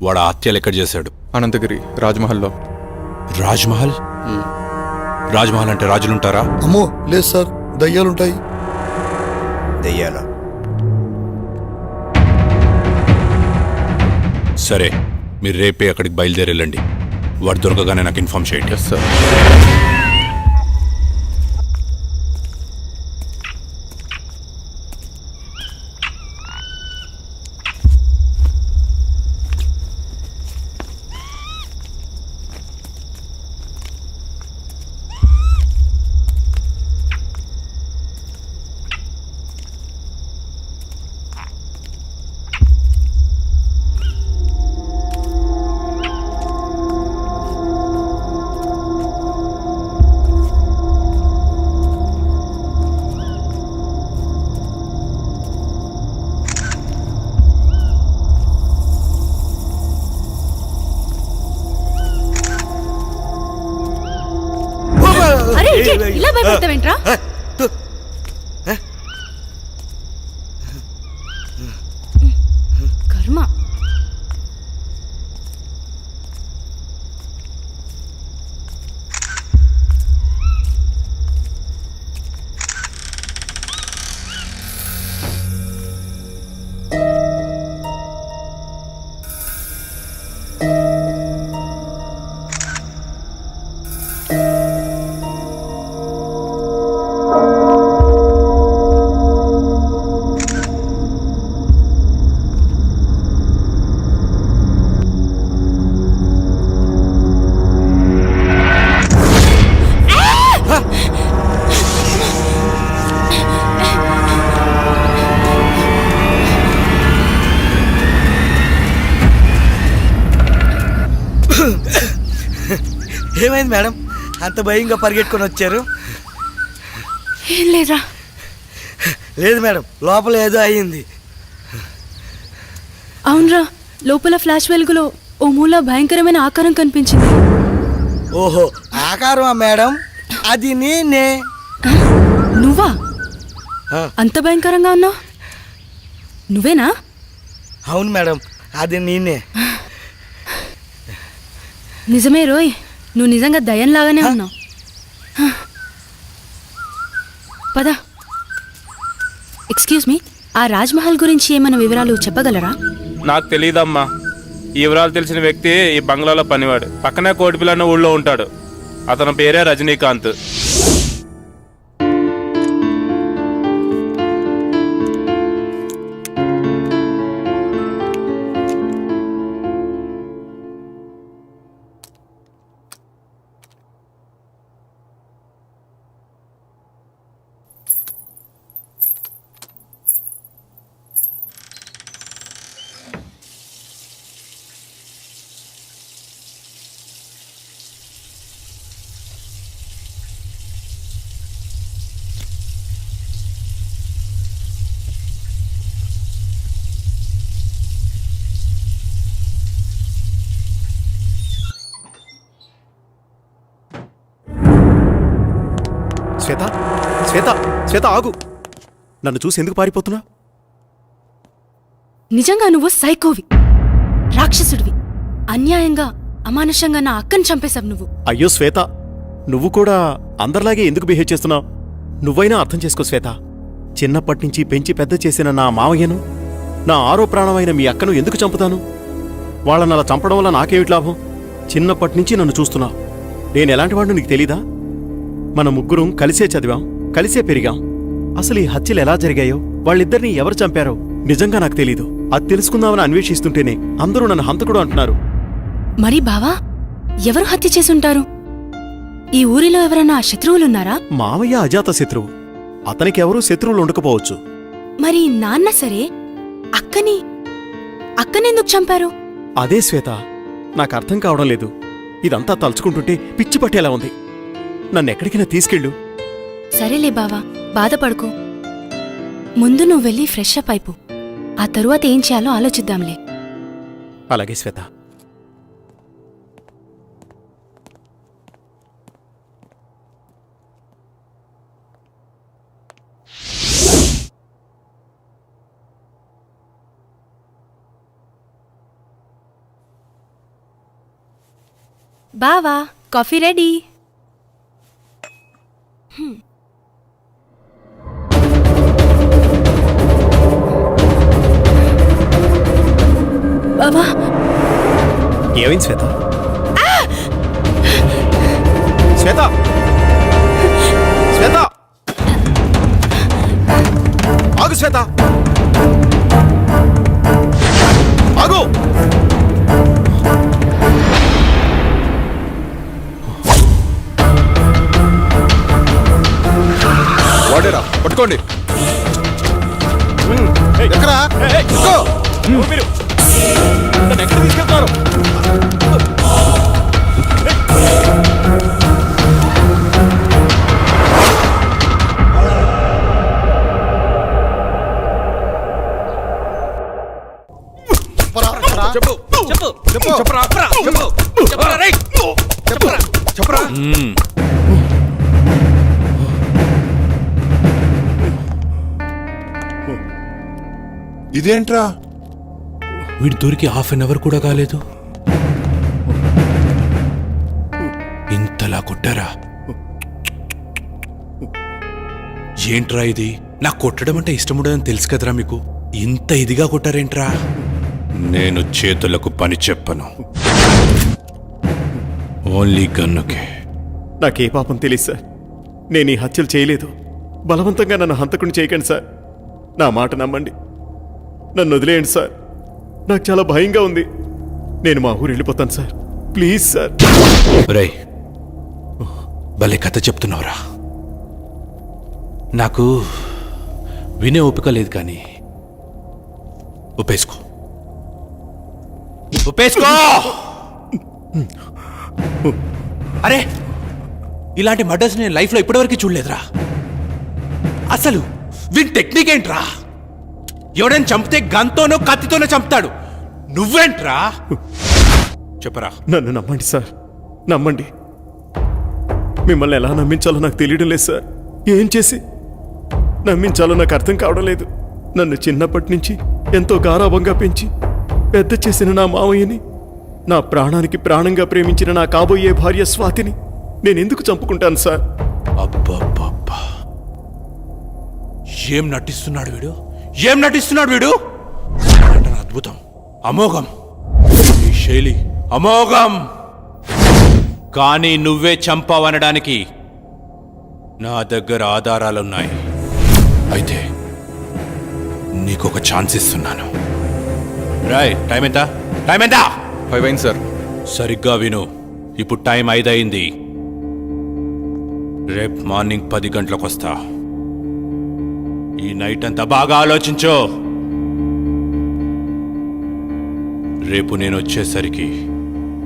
వాడు హత్యలు ఎక్కడ చేశాడు? అనంతగిరి రాజ్మహల్లో. రాజ్మహల్? రాజ్మహల్ అంటే రాజులుంటారా? అమ్మో లేదు సార్, దయ్యాలుంటాయి. దయ్యాల? సరే, మీరు రేపే అక్కడికి బయలుదేరి వెళ్ళండి. వాడు దొరకగానే నాకు ఇన్ఫార్మ్ చేయండి. Yes sir. అరే ఇలా భయపడతావేంట్రా? కర్మ. ఏమైంది మేడం అంత భయంగా పరిగెట్టుకొని వచ్చారు? ఏం లేదురా. లేదు మేడం, లోపల ఏదో అయ్యింది. అవునరా, లోపల ఫ్లాష్ వెలుగులో ఓ మూల భయంకరమైన ఆకారం కనిపించింది. ఓహో, ఆకారమా మేడం? అది నేనే. నువ్వా? అంత భయంకరంగా ఉన్నావు? నువ్వేనా? అవును మేడం, అది నేనే. నిజమే రోయ్, నువ్వు నిజంగా దయ్యంలాగానే ఉన్నావు. పద. ఎక్స్క్యూజ్ మీ, ఆ రాజ్మహల్ గురించి ఏమైనా వివరాలు చెప్పగలరా? నాకు తెలియదమ్మా. ఈ వివరాలు తెలిసిన వ్యక్తి ఈ బంగ్లాలో పనివాడు. పక్కనే కోటిపిల్ల అన్న ఊళ్ళో ఉంటాడు. అతని పేరే రజనీకాంత్. శ్వేత, శ్వేత, శ్వేత ఆగు. నన్ను చూసి ఎందుకు పారిపోతున్నా? నిజంగా నువ్వు సైకోవి, రాక్షసుడివి. అన్యాయంగా అమానుషంగా నా అక్కని చంపేశావు నువ్వు. అయ్యో శ్వేత, నువ్వు కూడా అందరిలాగే ఎందుకు బిహేవ్ చేస్తున్నావు? నువ్వైనా అర్థం చేసుకో శ్వేత. చిన్నప్పటి నుంచి పెంచి పెద్ద చేసిన నా మావయ్యను, నా ఆరో ప్రాణమైన మీ అక్కను ఎందుకు చంపుతాను? వాళ్ళని అలా చంపడం వల్ల నాకేమిటి లాభం? చిన్నప్పటి నుంచి నన్ను చూస్తున్నావు. నేను ఎలాంటి వాడిని నీకు తెలీదా? మన ముగ్గురం కలిసే చదివాం, కలిసే పెరిగాం. అసలు ఈ హత్యలు ఎలా జరిగాయో, వాళ్ళిద్దరినీ ఎవరు చంపారో నిజంగా నాకు తెలీదు. అది తెలుసుకుందామని అన్వేషిస్తుంటేనే అందరూ నన్ను హంతకుడు అంటున్నారు. మరి బావా, ఎవరు హత్య చేసుంటారు? ఈ ఊరిలో ఎవరన్నా శత్రువులున్నారా? మావయ్య అజాత శత్రువు. అతనికి ఎవరూ శత్రువులు ఉండకపోవచ్చు. మరి నాన్న సరే, అక్కనెందుకు చంపారు? అదే శ్వేత, నాకు అర్థం కావడం లేదు. ఇదంతా తలుచుకుంటుంటే పిచ్చి పట్టేలా ఉంది. నన్నెక్కడికైనా తీసుకెళ్ళు. సరేలే బావా, బాధపడుకో. ముందు నువ్వు వెళ్ళి ఫ్రెష్ అప్ అయిపో. ఆ తరువాత ఏం చేయాలో ఆలోచిద్దాంలే. అలాగే శ్వేత. బావా, కాఫీ రెడీ. బావా, ఏమైంది శ్వేత? శ్వేత, శ్వేత, ఆగు శ్వేత, ఆగు. వాడేరా, పట్టుకోండి. ఎక్కడా? మీరు నన్ను ఎక్కడ తీసుకెళ్తారు? చెప్పు, చెప్పు, చెప్పు, చెప్పరా, చెప్పు, చెప్పరా, రేయ్, చెప్పరా, చెప్పరా. ఇదేంట్రా? వీడి దొరికి హాఫ్ అన్ అవర్ కూడా కాలేదు, ఇంతలా కొట్టారా? ఏంట్రా ఇది? నాకు కొట్టడం అంటే ఇష్టం ఉండదని తెలుసు కదరా మీకు. ఇంత ఇదిగా కొట్టారేంట్రా? నేను చేతులకు పని చెప్పను, ఓన్లీ గన్నుకే. నాకే పాపం తెలియదు సార్. నేను ఈ హత్యలు చేయలేదు. బలవంతంగా నన్ను హంతకుని చేయకండి సార్. నా మాట నమ్మండి. నన్ను వదిలేయండి సార్. నాకు చాలా భయంగా ఉంది. నేను మా ఊరు వెళ్ళిపోతాను సార్. Please sir. రై, భలే కథ చెప్తున్నావురా. నాకు వినే ఓపిక లేదు, కానీ ఒప్పేసుకో, ఒప్పేసుకో. అరే ఇలాంటి మర్డర్స్ నేను లైఫ్లో ఇప్పటివరకు చూడలేదురా. అసలు వీని టెక్నిక్ ఏంట్రా? ఎవడైనా చంపితే గన్తోనో కత్తితోనో చంపుతాడు, నువ్వేంట్రా? చెప్పరా. నన్ను నమ్మండి సార్, నమ్మండి. మిమ్మల్ని ఎలా నమ్మించాలో నాకు తెలియడం లేదు సార్. ఏం చేసి నమ్మించాలో నాకు అర్థం కావడం లేదు. నన్ను చిన్నప్పటి నుంచి ఎంతో గారాభంగా పెంచి పెద్ద చేసిన నా మావయ్యని, నా ప్రాణానికి ప్రాణంగా ప్రేమించిన నా కాబోయే భార్య స్వాతిని నేనెందుకు చంపుకుంటాను సార్? అబ్బబ్బబ్బా, ఏం నటిస్తున్నాడు వీడు, ఏం నటిస్తున్నాడు వీడు! నటన అద్భుతం, అమోఘం, ఈ శైలి అమోఘం. కానీ నువ్వే చంపావనడానికి నా దగ్గర ఆధారాలున్నాయి. అయితే నీకొక ఛాన్స్ ఇస్తున్నాను. రాయ్, టైం ఎంత? టైం ఎంత? 5 అయింది సార్. సరిగ్గా విను, ఇప్పుడు టైం 5 అయింది. రేపు మార్నింగ్ 10 గంటలకు వస్తా. ఈ నైట్ అంతా బాగా ఆలోచించు. రేపు నేను వచ్చేసరికి,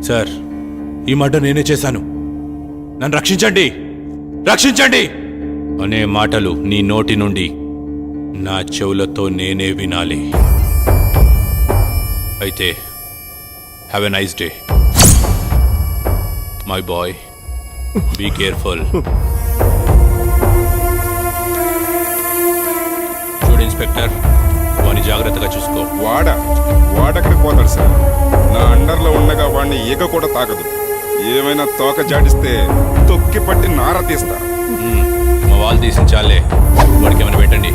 సార్ ఈ మర్డర్ నేనే చేశాను, నన్ను రక్షించండి, రక్షించండి అనే మాటలు నీ నోటి నుండి నా చెవులతో నేనే వినాలి. అయితే have a nice day my boy, be careful. చూడు ఇన్స్పెక్టర్, వాడిని జాగ్రత్తగా చూసుకో. వాడెక్కడికి పోతాడు సార్? నా అండర్లో ఉండగా వాడిని ఈగ కూడా తాకదు. ఏమైనా తోక జాడిస్తే తొక్కి పట్టి నార తీస్తా. మా వాళ్ళు తీసించాలే, వాడికి ఏమైనా పెట్టండి.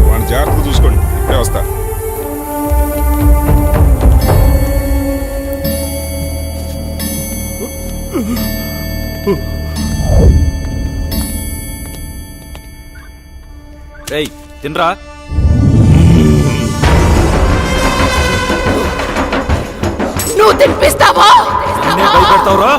వాడిని జాగ్రత్తగా చూసుకోండి, ఇప్పుడే వస్తా. తినరా. నువ్వు తినిపిస్తావా? భయపెడతావురా?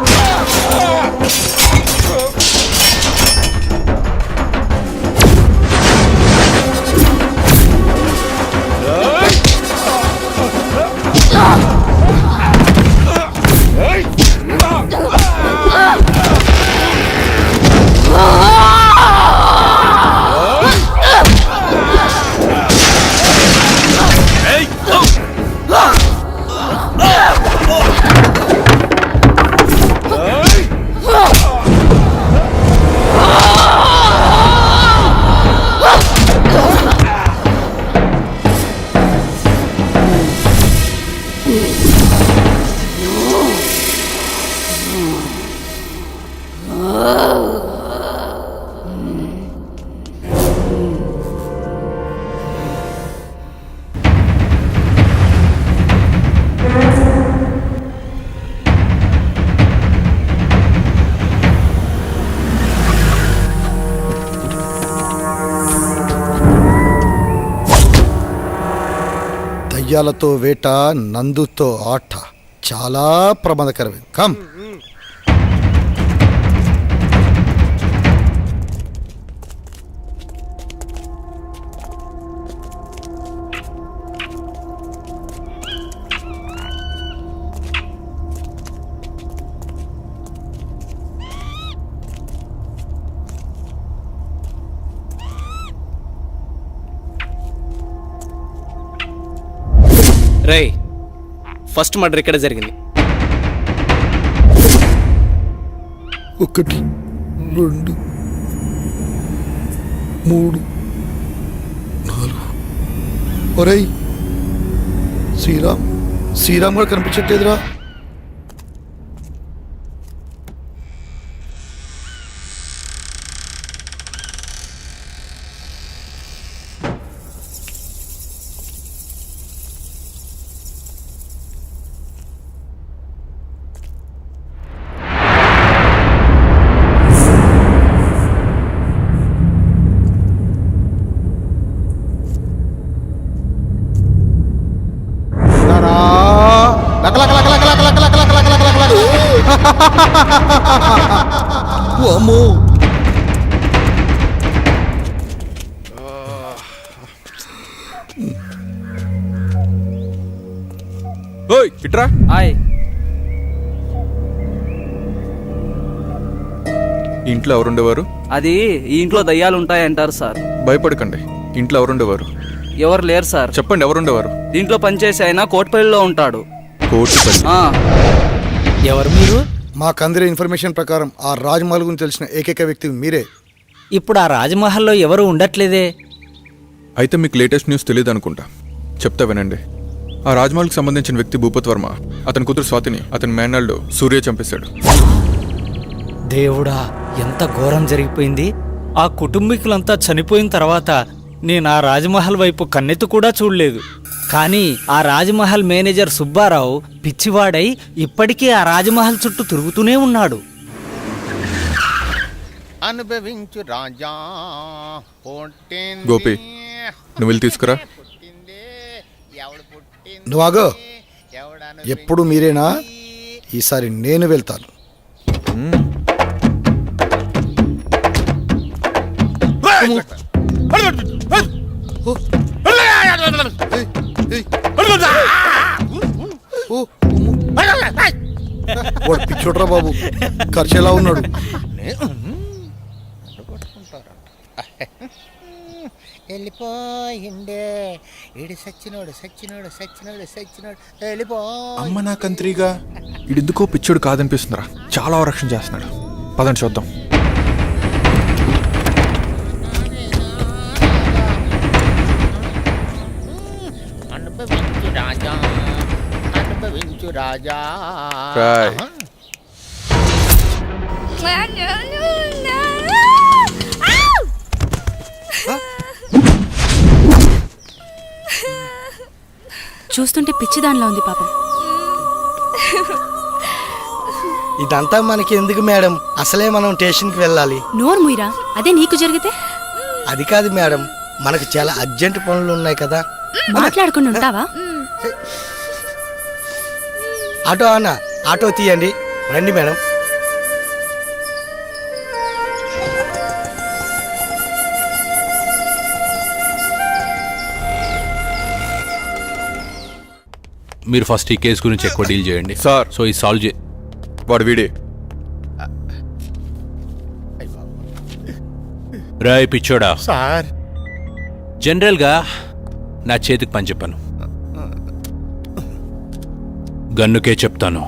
దయ్యాలతో వేట, నందుతో ఆట చాలా ప్రమాదకరమే. కమ్. రేయ్, ఫస్ట్ మర్డర్ ఇక్కడ జరిగింది. 1 2 3 4. ఒరేయ్, శ్రీరామ్ కూడా కనిపించట్లేదురా. అమ్మో, ఓయ్ ఇట్రా. ఇంట్లో ఎవరుండేవారు? అది ఈ ఇంట్లో దయ్యాలు ఉంటాయంటారు సార్. భయపడకండి. ఇంట్లో ఎవరుండేవారు? ఎవరు లేరు సార్. చెప్పండి, ఎవరుండేవారు? దీంట్లో పనిచేసి ఆయన కోట్పల్లిలో ఉంటాడు. కోటిపల్లి. ఎవరు మీరు? మాకు అందిన ఇన్ఫర్మేషన్ ప్రకారం ఆ రాజ్మహల్ గురించి తెలిసిన ఏకైక వ్యక్తి మీరే. ఇప్పుడు ఆ రాజమహల్లో ఎవరు ఉండట్లేదే. అయితే మీకు లేటెస్ట్ న్యూస్ తెలియదు అనుకుంటా. చెప్తా వినండి. ఆ రాజ్మహల్కి సంబంధించిన వ్యక్తి భూపత్ వర్మ, అతని కూతురు స్వాతిని అతని మేనల్డ్ సూర్య చంపేశాడు. దేవుడా, ఎంత ఘోరం జరిగిపోయింది. ఆ కుటుంబీకులంతా చనిపోయిన తర్వాత నేను ఆ రాజమహల్ వైపు కన్నెత్తు కూడా చూడలేదు. కానీ ఆ రాజమహల్ మేనేజర్ సుబ్బారావు పిచ్చివాడై ఇప్పటికీ ఆ రాజమహల్ చుట్టూ తిరుగుతూనే ఉన్నాడు. అనుభవించు రాజా. గోపి, నువ్వు వెళ్ళి తీసుకురా. నువ్వాగో. ఎప్పుడు మీరేనా? ఈసారి నేను వెళ్తాను. వాడు పిచ్చోడ్రా బాబు, ఖర్చు ఎలా ఉన్నాడు? వెళ్ళిపోయిండే ఇడి సచ్చినోడు సచ్చినోడు సచ్చినోడు సచ్చినోడు వెళ్ళిపో. అమ్మ నా కంత్రిగా, ఇడెందుకో పిచ్చోడు కాదనిపిస్తుందిరా. చాలా రక్షణ చేస్తున్నాడు. పదండి చూద్దాం. అనుభవించు రాజా, అనుభవించు రాజా. చూస్తుంటే పిచ్చిదానిలా ఉంది పాపం. ఇదంతా మనకి ఎందుకు మేడం? అసలే మనం స్టేషన్కి వెళ్ళాలి. నోరు ముయిరా, అదే నీకు జరిగితే? అది కాదు మేడం, మనకు చాలా అర్జెంట్ పనులు ఉన్నాయి కదా. మాట్లాడుకుని ఉంటావా? ఆటో అన్న, ఆటో తీయండి. రండి మేడం. మీరు ఫస్ట్ ఈ కేసు గురించి ఎక్కువ డీల్ చేయండి సార్. సో ఈ సాల్వ్ చే. వాడు వీడే. రాయ్ పిచ్చోడా సార్, జనరల్గా నా చేతికి పని చెప్పాను, గన్నుకే చెప్తాను.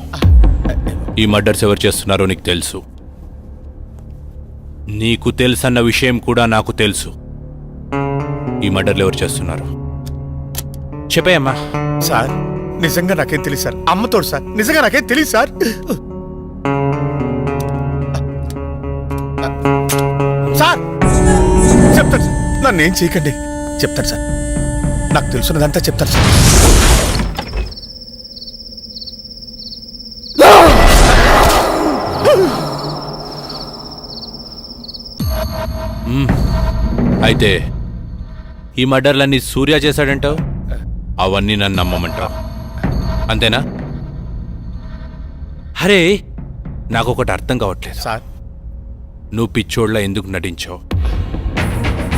ఈ మర్డర్స్ ఎవరు చేస్తున్నారో నీకు తెలుసు, నీకు తెలుసన్న విషయం కూడా నాకు తెలుసు. ఈ మర్డర్లు ఎవరు చేస్తున్నారు చెప్పేయమ్మా. సార్ నిజంగా నాకేం తెలియదు సార్. అమ్మతోడు సార్, నిజంగా నాకేం తెలియదు సార్. సార్ చెప్తాను సార్, నన్ను ఏం చేయకండి. చెప్తాను సార్, నాకు తెలుసున్నదంతా చెప్తాను సార్. అయితే ఈ మర్డర్లన్నీ సూర్య చేశాడంటావు, అవన్నీ నన్ను నమ్మమంటావు అంతేనా? అరే నాకొకటి అర్థం కావట్లేదు సార్. నువ్వు పిచ్చోళ్ళ ఎందుకు నటించావు?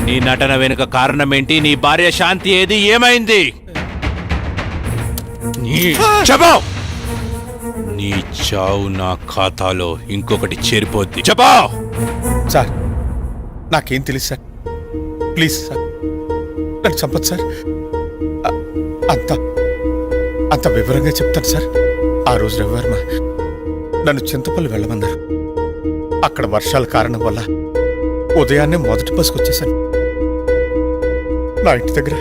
నీ నటన వెనుక కారణం ఏంటి? నీ భార్య శాంతి ఏది, ఏమైంది? చెప్పు. నీ చావు నా ఖాతాలో ఇంకొకటి చేరిపోద్ది. చెప్పు. సార్ నాకేం తెలియదు సార్. ప్లీజ్ సార్, నన్ను చంపదు సార్. అంత అంత వివరంగా చెప్తాను సార్. ఆ రోజు రవివర్మ నన్ను చింతపల్లి వెళ్ళమన్నారు. అక్కడ వర్షాల కారణం వల్ల ఉదయాన్నే మొదటి బస్సుకు వచ్చేసాను. నా ఇంటి దగ్గర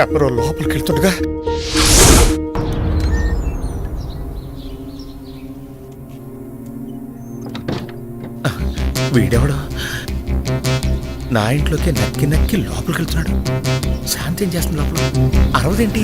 ఎవరో లోపలికి వెళ్తుండగా వీడెవడో నా ఇంట్లోకి నక్కి నక్కి లోపలికి వెళ్తున్నాడు. శాంతి ఏం చేస్తుంది లోపల? అరవదేంటి?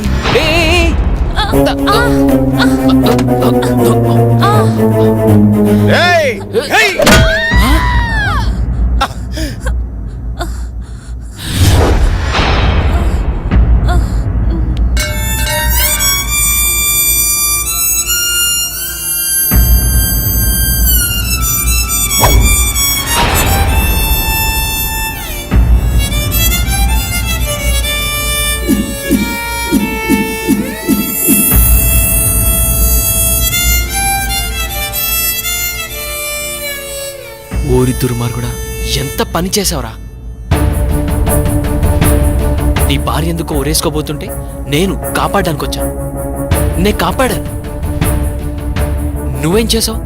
ఓరి దుర్మార్గుడా, ఎంత పని చేసావురా! నీ భార్య ఎందుకో ఊరేసుకోబోతుంటే నేను కాపాడడానికి వచ్చాను. నేను కాపాడాను. నువ్వేం చేసావు?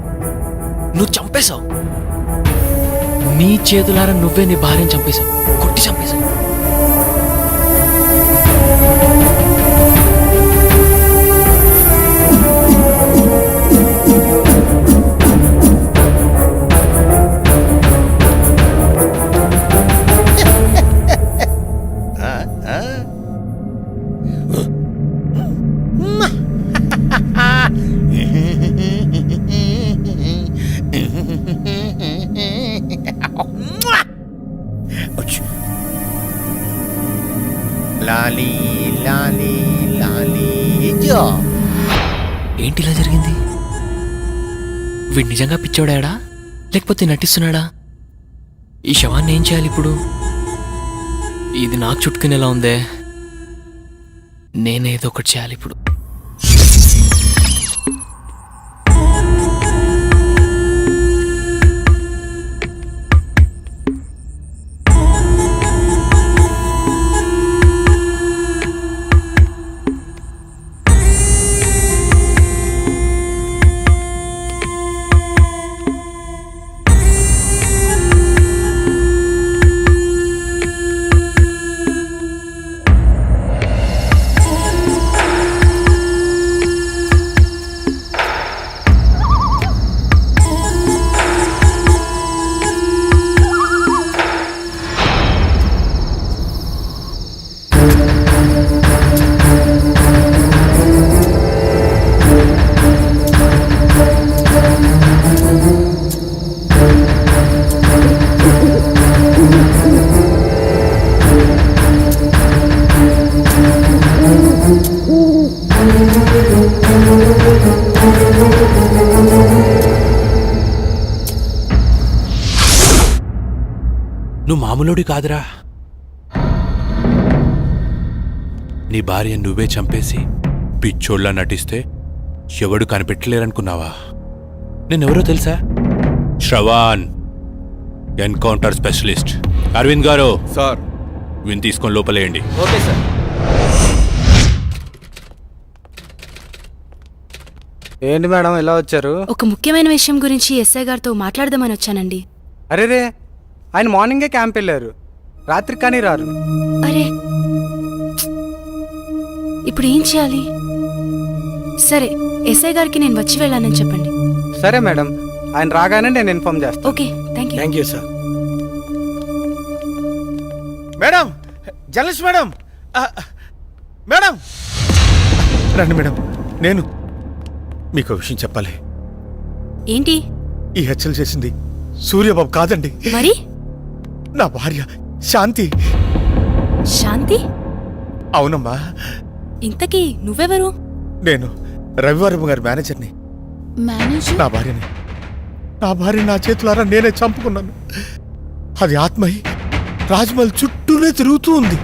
నువ్వు చంపేశావు. నీ చేతులారా నువ్వే నీ భార్యను చంపేశావు, కొట్టి చంపేశావు. లాలీ లాలీ లాలీ జో. ఏంటి ఇలా జరిగింది? వీడు నిజంగా పిచ్చోడాడా లేకపోతే నటిస్తున్నాడా? ఈ శవాన్ని ఏం చేయాలి ఇప్పుడు? ఇది నాకు చుట్టుకునేలా ఉందే. నేనేదో ఒకటి చేయాలి ఇప్పుడు. నువ్వు మామూలుడి కాదురా. నీ భార్య నువ్వే చంపేసి పిచ్చోళ్ళ నటిస్తే ఎవడు కనిపెట్టలేరనుకున్నావా? నేనెవరో తెలుసా? Shravan, encounter specialist. అరవింద్ గారు సార్, విని తీసుకొని లోపలేయండి. Okay sir. ఏంటి మేడం ఎలా వచ్చారు? ఒక ముఖ్యమైన విషయం గురించి ఎస్ఐ గారితో మాట్లాడదామని వచ్చానండి. అరేరే, ఆయన మార్నింగే క్యాంప్ వెళ్ళారు, రాత్రి కానీ రారు. అరే, ఇప్పుడు ఏం చేయాలి? సరే, ఎస్ఐ గారికి నేను వచ్చి వెళ్ళానని చెప్పండి. సరే మేడం, ఆయన రాగానే నేను ఇన్ఫార్మ్ చేస్తాను. Okay, thank you. Thank you sir. Madam, journalist madam, madam రండి మేడం. నేను మీకు విషయం చెప్పాలి. ఏంటి? ఈ హత్యలు చేసింది సూర్యబాబు కాదండి, మరి నా భార్య శాంతి. శాంతి? అవునమ్మా. ఇంతకీ నువ్వెవరు? నేను రవివారం గారి మేనేజర్ని. మేనేజర్? నా భార్య నా చేతులారా నేనే చంపుకున్నాను. అది ఆత్మయి రాజ్మహల్ చుట్టూనే తిరుగుతూ ఉంది.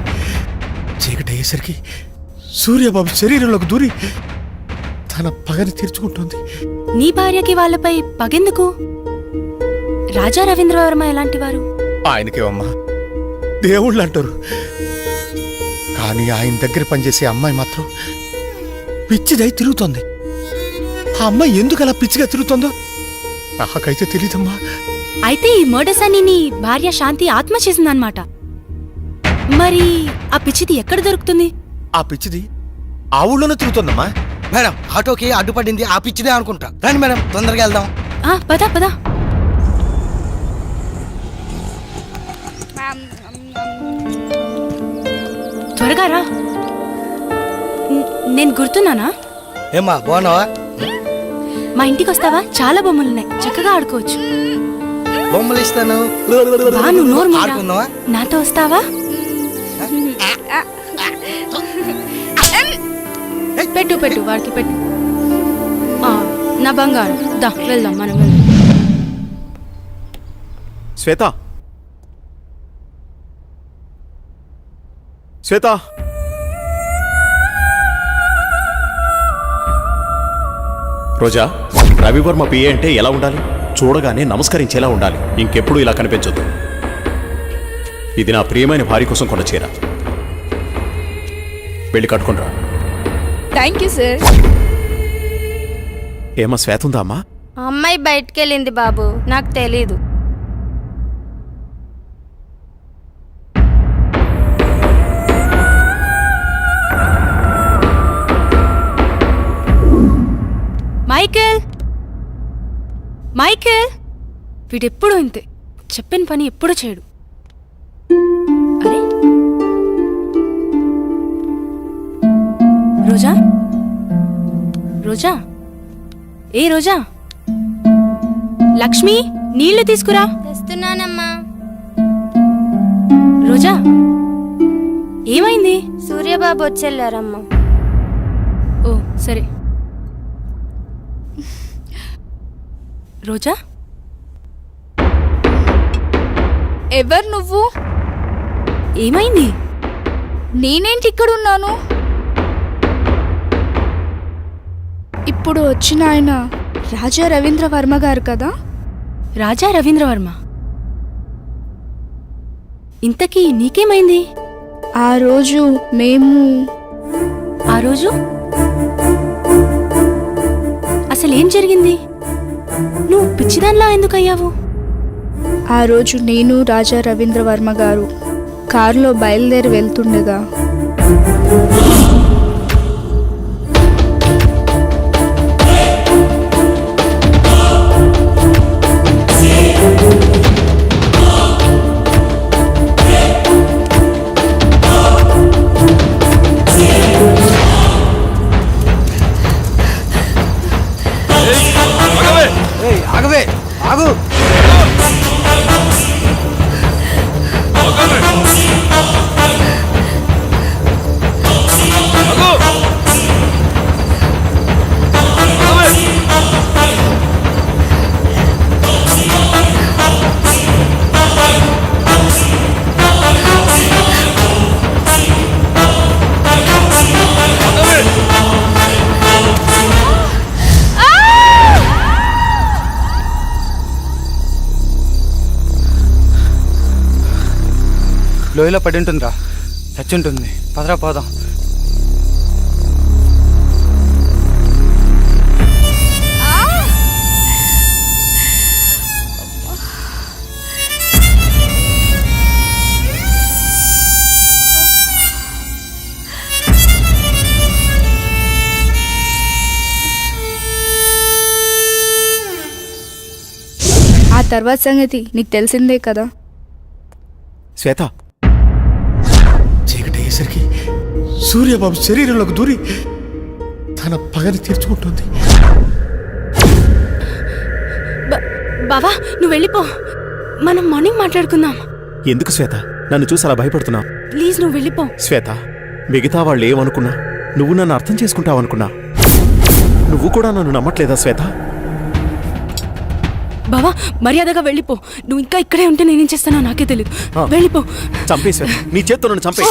చీకటి అయ్యేసరికి సూర్యబాబు శరీరంలోకి దూరి తన పగని తీర్చుకుంటుంది. నీ భార్యకి వాళ్ళపై పగెందుకు? రాజా రవీంద్రవర్మ ఎలాంటి వారు? ఆయనకేమమ్మా దేవుళ్ళు అంటారు, కానీ ఆయన దగ్గర పనిచేసే అమ్మాయి మాత్రం పిచ్చిదై తిరుగుతోంది. ఆ అమ్మాయి ఎందుకు అలా పిచ్చిగా తిరుగుతుందో నాకైతే తెలీదమ్మా. అయితే ఈ మర్డర్స్ అని నీ భార్య శాంతి ఆత్మ చేసిందన్నమాట. మరి ఆ పిచ్చిది ఎక్కడ దొరుకుతుంది? ఆ పిచ్చిది ఆ ఊళ్ళోనే తిరుగుతుందమ్మా. మేడం, ఆటోకి అడ్డుపడింది ఆ పిచ్చిదే అనుకుంటా. రండి మేడం, తొందరగా వెళ్దాం. పద పద. త్వరగా రా. నేను గుర్తున్నానా? ఏమ్మా, బాగున్నావా? మా ఇంటికి వస్తావా? చాలా బొమ్మలున్నాయి, చక్కగా ఆడుకోవచ్చు. బొమ్మలు ఇస్తాను. నువ్వు నోరు మూయరా. నాతో వస్తావా? పెట్టు పెట్టు, వాడికి పెట్టు. నా బంగారు, దా వెళ్దాం, మనం వెళ్దాం. శ్వేత, శ్వేత, రోజా, రవివర్మ పిఏ అంటే ఎలా ఉండాలి? చూడగానే నమస్కరించేలా ఉండాలి. ఇంకెప్పుడు ఇలా కనిపించొద్దు. ఇది నా ప్రియమైన భార్య కోసం కొన్న చీర. వెళ్ళి కట్టుకుంటా. Thank you sir. ఏమా శ్వేత ఉందా అమ్మా? అమ్మాయి బయటికెళ్ళింది బాబు, నాకు తెలీదు. మైకేల్, మైకేల్, వీడెప్పుడు ఇంతే, చెప్పిన పని ఎప్పుడు చేయడు. అరే రోజా, రోజా, ఏ రోజా, లక్ష్మి నీళ్లు తీసుకురా. తెస్తున్నానమ్మా. రోజా, ఏమైంది? సూర్యబాబు వచ్చెళ్ళారమ్మా. ఓ సరే. రోజా, ఎవరు నువ్వు? ఏమైంది? నేనేంటి ఇక్కడున్నాను? ఇప్పుడు వచ్చిన ఆయన రాజా రవీంద్ర వర్మ గారు కదా? రాజా రవీంద్ర వర్మ. ఇంతకీ నీకేమైంది? ఆ రోజు ఆ రోజు అసలేం జరిగింది? నువ్వు పిచ్చిదాన్లా ఎందుకయ్యావు? ఆ రోజు నేను రాజా రవీంద్ర వర్మ గారు కారులో బయలుదేరి వెళ్తుండగా ఆగవే, ఆగు. లోయలో పడి ఉంటుందిరా, చచ్చి ఉంటుంది. పదరా పోదాం. ఆ తర్వాత సంగతి నీకు తెలిసిందే కదా. శ్వేత, చీకటి అయ్యేసరికి సూర్యబాబు శరీరంలోకి దూరి తన పగని తీర్చుకుంటుంది. బావా నువ్వు వెళ్ళిపో, మనం మార్నింగ్ మాట్లాడుకుందాం. ఎందుకు శ్వేత నన్ను చూసి అలా భయపడుతున్నావు? ప్లీజ్ నువ్వు వెళ్ళిపో. శ్వేత, మిగతా వాళ్ళు ఏమనుకున్నా నువ్వు నన్ను అర్థం చేసుకుంటావనుకున్నా. నువ్వు కూడా నన్ను నమ్మట్లేదా శ్వేత? బావా మర్యాదగా వెళ్ళిపో. నువ్వు ఇంకా ఇక్కడే ఉంటే నేనేం చేస్తానో నాకే తెలియదు. వెళ్ళిపో. చంపే శ్వేత, నీ చేత్తో నన్ను చంపే.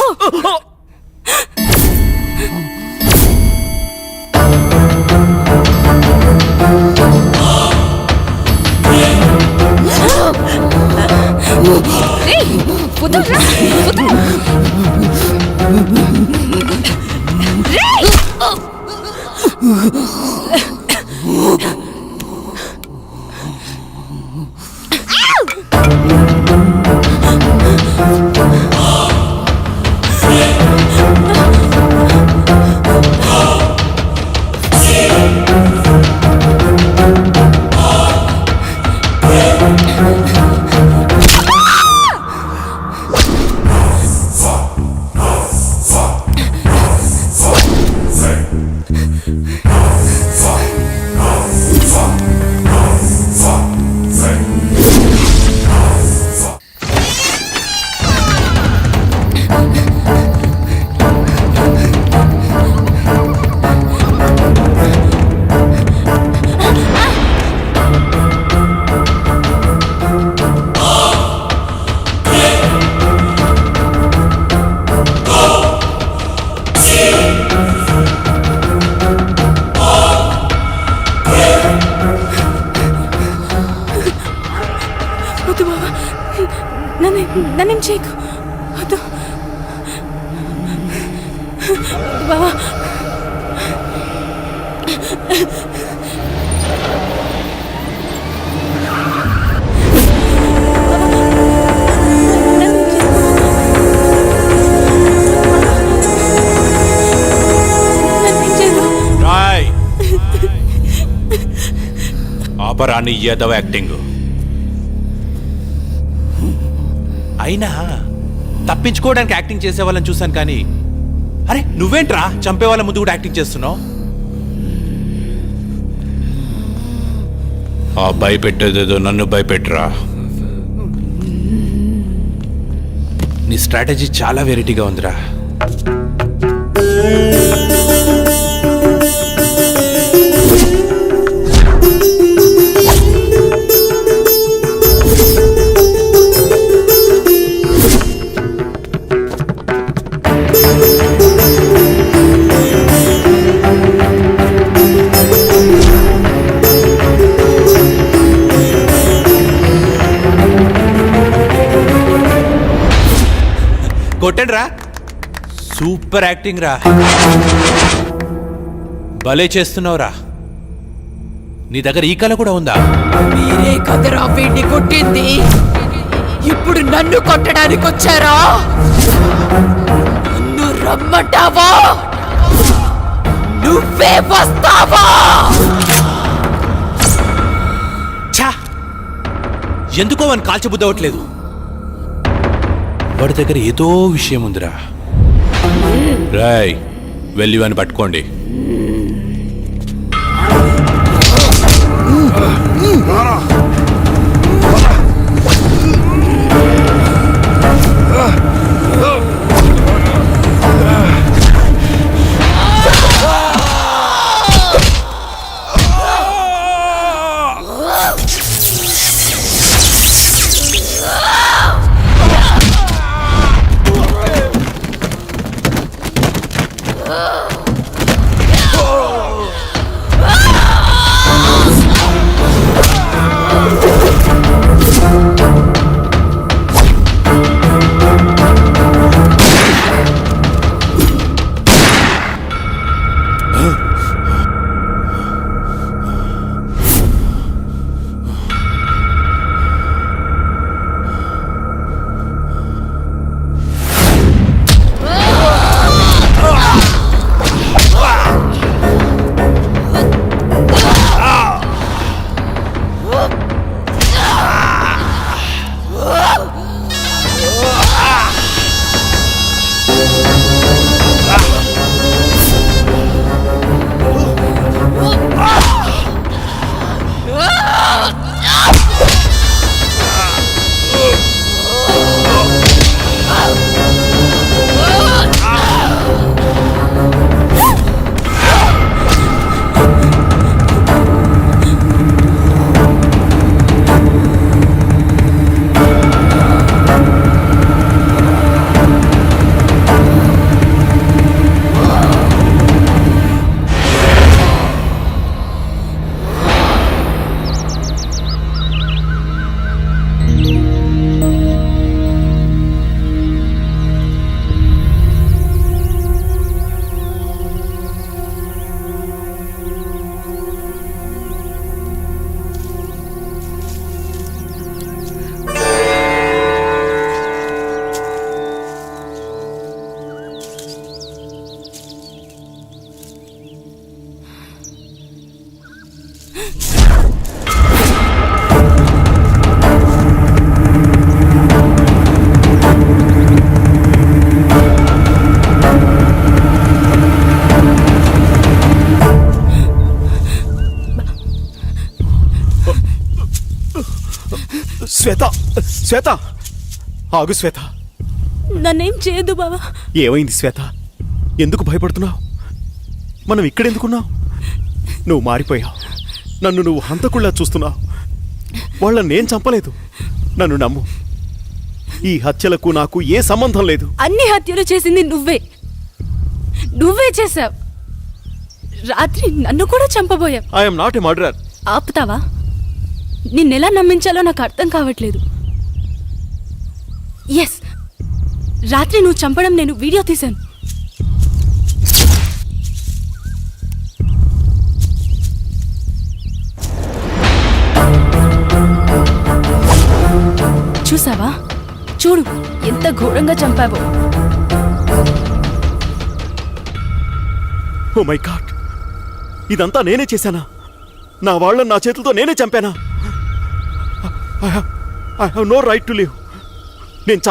నన్నేం చేయకు. వద్దు బావా. రాయ్ ఆపరాని యాదవ్ యాక్టింగ్. అయినా తప్పించుకోవడానికి యాక్టింగ్ చేసే వాళ్ళని చూశాను కానీ, అరే నువ్వేంట్రా చంపే వాళ్ళ ముందు కూడా యాక్టింగ్ చేస్తున్నావు? ఆ భయపెట్టేదేదో నన్ను భయపెట్టరా. నీ స్ట్రాటజీ చాలా వెరైటీగా ఉందిరా. కొట్టండి రా, సూపర్ యాక్టింగ్ రా, భలే చేస్తున్నావురా. నీ దగ్గర ఈ కళ కూడా ఉందా? మీరే కదరా వీడిని కొట్టింది, ఇప్పుడు నన్ను కొట్టడానికి వచ్చారా? నన్ను రమ్మంటావా? నువ్వే వస్తావా? ఛా, ఎందుకో వాని కాల్చబుద్దవట్లేదు. వాడి దగ్గర ఏదో విషయం ఉందిరా. రాయ్ వెళ్ళి వాని పట్టుకోండి. శ్వేత, శ్వేత, ఆగు శ్వేత. నన్నేం చేయదు బావా. ఏమైంది శ్వేత? ఎందుకు భయపడుతున్నావు? మనం ఇక్కడెందుకున్నావు? నువ్వు మారిపోయావు. నన్ను నువ్వు హంతకుళ్ళా చూస్తున్నావు. వాళ్ళని నేను చంపలేదు. నన్ను నమ్ము. ఈ హత్యలకు నాకు ఏ సంబంధం లేదు. అన్ని హత్యలు చేసింది నువ్వే. నువ్వే చేశావు. రాత్రి నన్ను కూడా చంపబోయావు. I'm not a murderer. ఆపుతావా? నిన్నెలా నమ్మించాలో నాకు అర్థం కావట్లేదు. ఎస్, రాత్రి నువ్వు చంపడం నేను వీడియో తీశాను. చూసావా? చూడు ఎంత ఘోరంగా చంపావో. ఓ మై గాడ్, ఇదంతా నేనే చేశానా? నా వాళ్ళని నా చేతులతో నేనే చంపానా? I have no right to live. నేను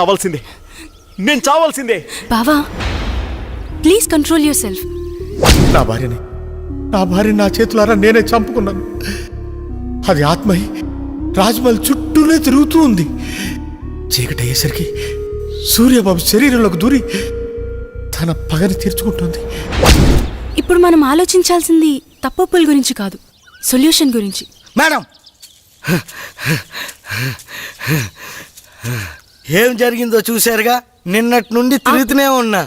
చావాల్సిందే. బావా, ప్లీజ్ కంట్రోల్ యువర్ సెల్ఫ్. నా భార్యని నా చేతులారా నేనే చంపుకున్నాను. అది ఆత్మయి రాజ్మహల్ చుట్టూనే తిరుగుతూ ఉంది. చీకటి అయ్యేసరికి సూర్యబాబు శరీరంలోకి దూరి తన పగని తీర్చుకుంటుంది. ఇప్పుడు మనం ఆలోచించాల్సింది తప్పొప్పుల గురించి కాదు, సొల్యూషన్ గురించి. మేడం, ఏం జరిగిందో చూశారుగా. నిన్నటి నుండి తిరుగుతూనే ఉన్నా.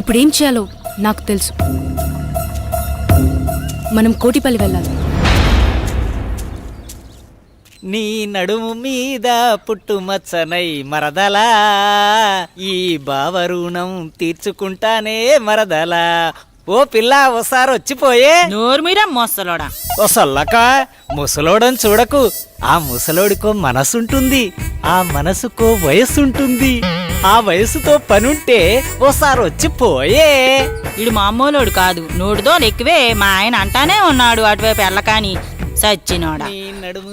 ఇప్పుడు ఏం చేయాలో నాకు తెలుసు. మనం కోటిపల్లి వెళ్ళాలి. నీ నడుము మీద పుట్టుమచ్చనై మరదలా, ఈ బావరుణం తీర్చుకుంటానే మరదలా. ఓ పిల్ల ఒకసారి వచ్చిపోయే. నోరు మీరా మోసలోడా. ఓ సల్లక, ముసలోడని చూడకు. ఆ ముసలోడికో మనసుంటుంది, ఆ మనసుకో వయసుంటుంది. ఆ వయసుతో పనుంటే ఓసారి వచ్చిపోయే. ఇడు మామూలోడు కాదు, నోటితో ఎక్కువే. మా ఆయన అంటానే ఉన్నాడు అటువైపు ఎల్లకాని సచ్చినోడా.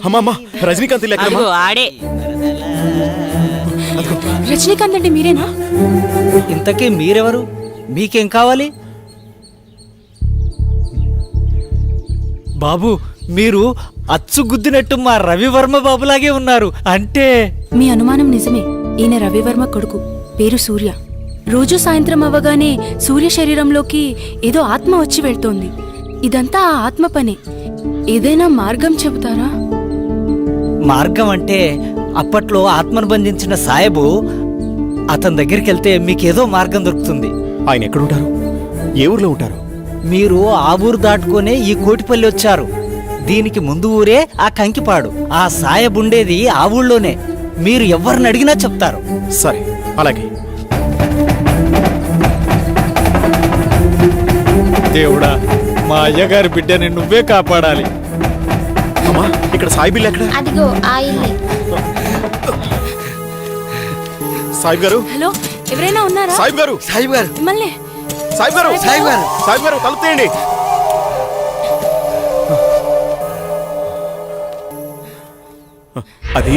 అమ్మమ్మ, రజనీకాంత్ అదిగో ఆడే. రజనీకాంత్ అంటే మీరేనా? ఇంతకీ మీరెవరు? మీకేం కావాలి? బాబు, మీరు అచ్చుగుద్దినట్టు మా రవివర్మ బాబులాగే ఉన్నారు. అంటే మీ అనుమానం నిజమే. ఈయన రవివర్మ కొడుకు, పేరు సూర్య. రోజు సాయంత్రం అవ్వగానే సూర్య శరీరంలోకి ఏదో ఆత్మ వచ్చి వెళ్తోంది. ఇదంతా ఆ ఆత్మ పనే. ఏదైనా మార్గం చెబుతారా? మార్గం అంటే అప్పట్లో ఆత్మను బంధించిన సాయబు, అతని దగ్గరికి వెళ్తే మీకేదో మార్గం దొరుకుతుంది. ఆయన ఎక్కడుంటారు? ఏ ఊర్లో ఉంటారు? మీరు ఆ ఊరు దాటుకునే ఈ కోటిపల్లి వచ్చారు. దీనికి ముందు ఊరే ఆ కంకిపాడు. ఆ సాయబుండేది ఆ ఊళ్ళోనే. మీరు ఎవరిని అడిగినా చెప్తారు. సరే, అలాగే. దేవుడా, మా అయ్యగారి బిడ్డని నువ్వే కాపాడాలి. అమ్మా, ఇక్కడ సాయి బిల్ ఎక్కడ? అదిగో ఆ ఇల్లే. సాయిబ్ గారు. హలో, ఎవరైనా ఉన్నారా? సాయిబ్ గారు. మిమ్మల్ని. సాయిబ్ గారు, తలుపు తీయండి. అది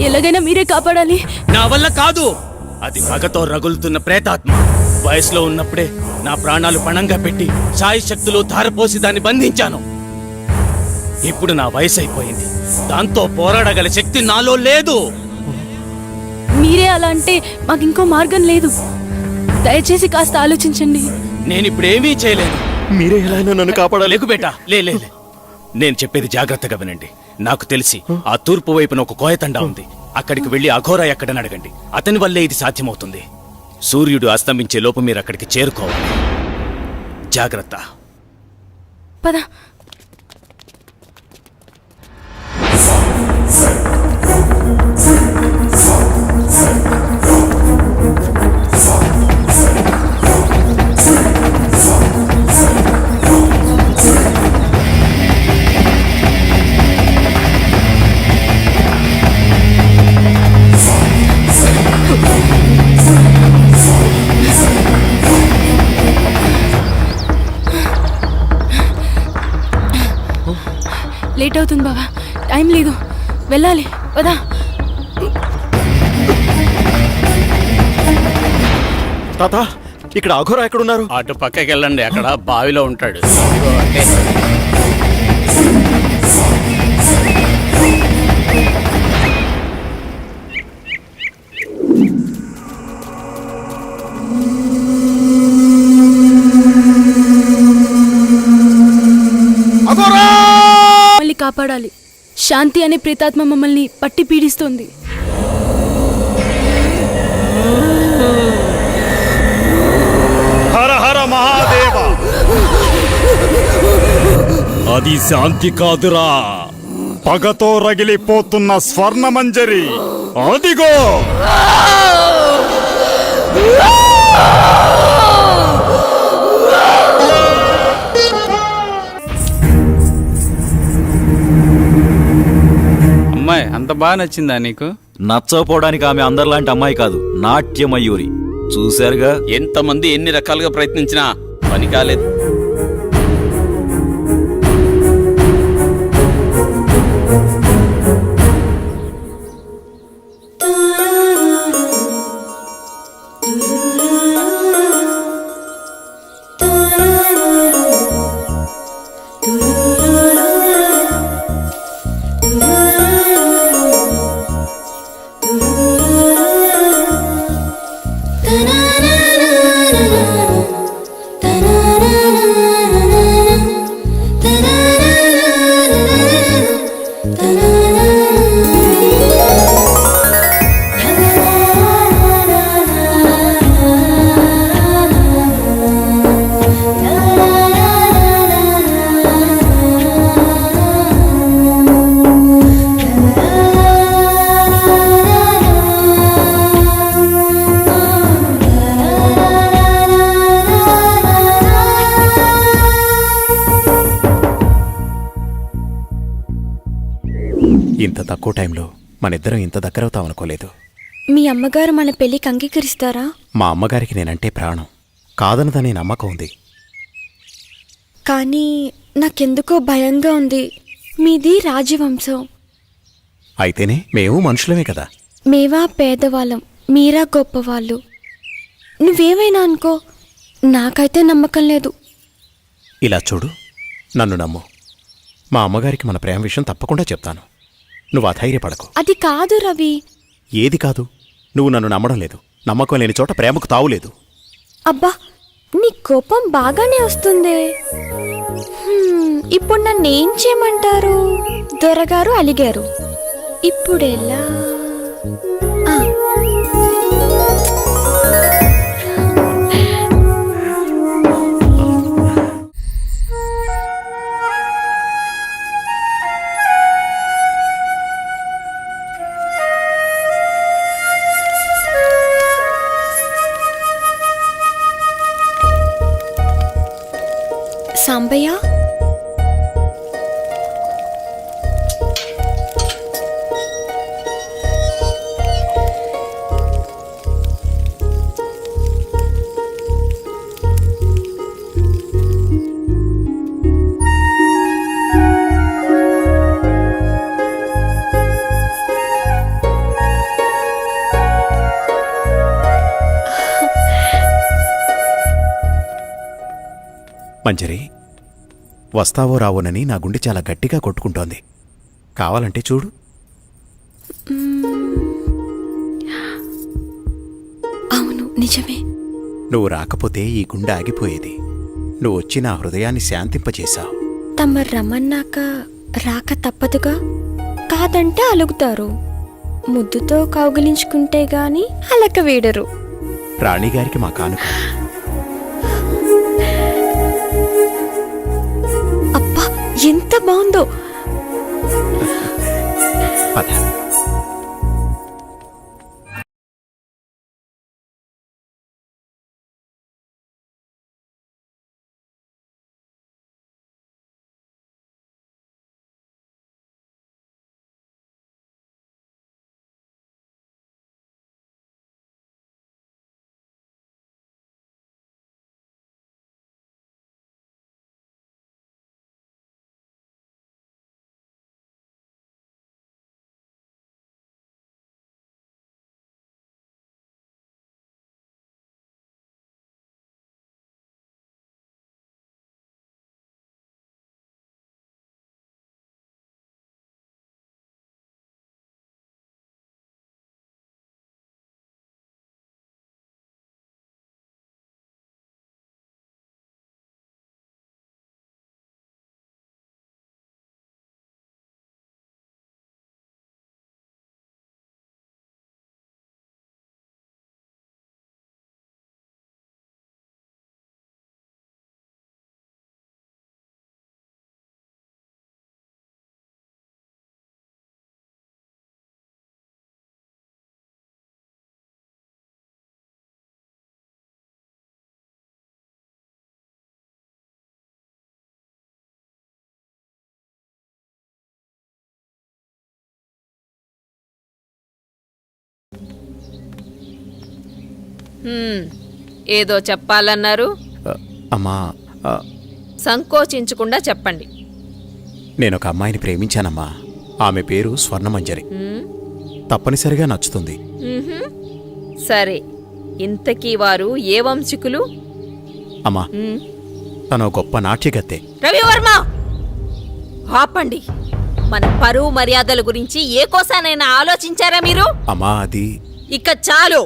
ఎలాగైనా మీరే కాపాడాలి. నా వల్ల కాదు. అది పగతో రగులుతున్న ప్రేతాత్మ. వయసులో ఉన్నప్పుడే నా ప్రాణాలు పణంగా పెట్టి సాయి శక్తులు ధారపోసి దాన్ని బంధించాను. ఇప్పుడు నా వయసు అయిపోయింది. దాంతో పోరాడగల శక్తి నాలో లేదు. మీరే అలా అంటే మాకు ఇంకో మార్గం లేదు. దయచేసి కాస్త ఆలోచించండి. నేనిప్పుడేమీ చేయలేను. మీరే ఎలా అయినా నన్ను కాపాడాలి. లేకు బేటా, లే. నేను చెప్పేది జాగ్రత్తగా వినండి. నాకు తెలిసి ఆ తూర్పు వైపున ఒక కోయతండా ఉంది. అక్కడికి వెళ్లి అఘోరా ఎక్కడని అడగండి. అతని వల్లే ఇది సాధ్యమవుతుంది. సూర్యుడు అస్తమించే లోపు మీరు అక్కడికి చేరుకోవాలి. జాగ్రత్త. పద. లేట్ అవుతుంది బావా, టైం లేదు, వెళ్ళాలి. పదా. తాత, ఇక్కడ అఘోరా ఎక్కడున్నారు? అటు పక్కకి వెళ్ళండి, అక్కడ బావిలో ఉంటాడు. శాంతి అనే ప్రేతాత్మ మమ్మల్ని పట్టి పీడిస్తోంది. హర హర మహాదేవ! అది శాంతి కాదురా, పగతో రగిలిపోతున్న స్వర్ణమంజరి. అదిగో! అమ్మాయి అంత బాగా నచ్చిందా నీకు? నచ్చకపోవడానికి ఆమె అందరిలాంటి అమ్మాయి కాదు, నాట్యమయూరి. చూశారుగా, ఎంతమంది ఎన్ని రకాలుగా ప్రయత్నించినా పని కాలేదు. ఇంత తక్కువ టైంలో మనిద్దరం ఇంత దగ్గరవుతాం అనుకోలేదు. మీ అమ్మగారు మన పెళ్లికి అంగీకరిస్తారా? మా అమ్మగారికి నేనంటే ప్రాణం, కాదనదనే నమ్మకం ఉంది. కానీ నాకెందుకో భయంగా ఉంది. మీది రాజవంశం. అయితేనే మేము మనుషులమే కదా. మేవా పేదవాళ్ళం, మీరా గొప్పవాళ్ళు. నువ్వేమైనా అనుకో, నాకైతే నమ్మకం లేదు. ఇలా చూడు, నన్ను నమ్ము. మా అమ్మగారికి మన ప్రేమ విషయం తప్పకుండా చెప్తాను. నువ్వు అధైర్యపడకు. అది కాదు రవి. ఏది కాదు? నువ్వు నన్ను నమ్మడం లేదు. నమ్మకం లేని చోట ప్రేమకు తావులేదు. అబ్బా, నీ కోపం బాగానే వస్తుందే. ఇప్పుడు నన్ను ఏం చేయమంటారు? దొరగారు అలిగారు, ఇప్పుడెలా? సాంబయ్య, మంజరి, వస్తావో రావోనని నా గుండె చాలా గట్టిగా కొట్టుకుంటోంది. కావాలంటే చూడు. అవును, నిజమే. నువ్వు రాకపోతే ఈ గుండె ఆగిపోయేది. నువ్వు వచ్చి నా హృదయాన్ని శాంతింపచేశావు. తమరు రమ్మన్నాక రాక తప్పదుగా. కాదంటే అలుగుతారు. ముద్దుతో కౌగిలించుకుంటే గాని అలక వేడరు. రాణిగారికి మా కానుక. అబ్బా, ఎంత బాగుందో. పద. ఏదో చెప్పాలన్నారు, అమ్మా సంకోచించకుండా చెప్పండి. నేనొక అమ్మాయిని ప్రేమించానమ్మా. ఆమె పేరు స్వర్ణమంజరి. తప్పనిసరిగా నచ్చుతుంది. సరే, ఇంతకీ వారు ఏ వంశికులు? అమ్మా తను గొప్ప నాట్యగత్తె. రవివర్మ, ఆపండి. మన పరువు మర్యాదల గురించి ఏ కోసానైనా ఆలోచించారా మీరు? అమ్మా అది ఇక చాలు.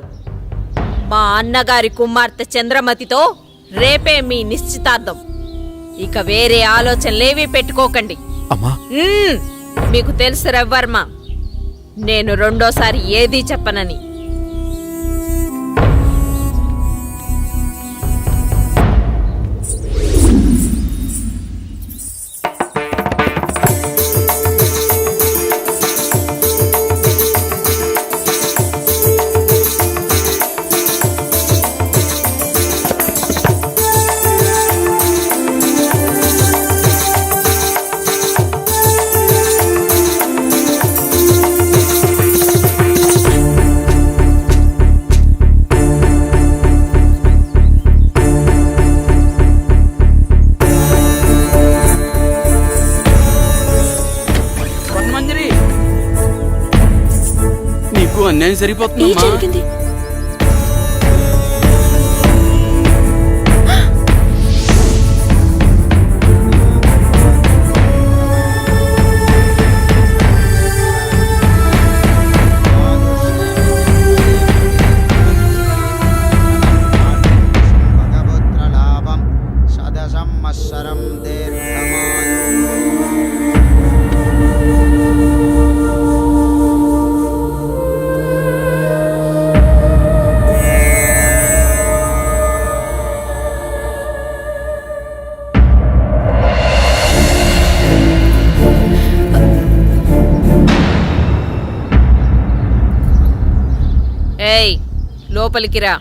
మా అన్నగారి కుమార్తె చంద్రమతితో రేపే మీ నిశ్చితార్థం. ఇక వేరే ఆలోచనలేవీ పెట్టుకోకండి. అమ్మా మీకు తెలుసు రవివర్మ, నేను రెండోసారి ఏదీ చెప్పనని. నీకు అన్యాయం సరిపోతుందమ్మా. ఏయ్, లోపలికి రా.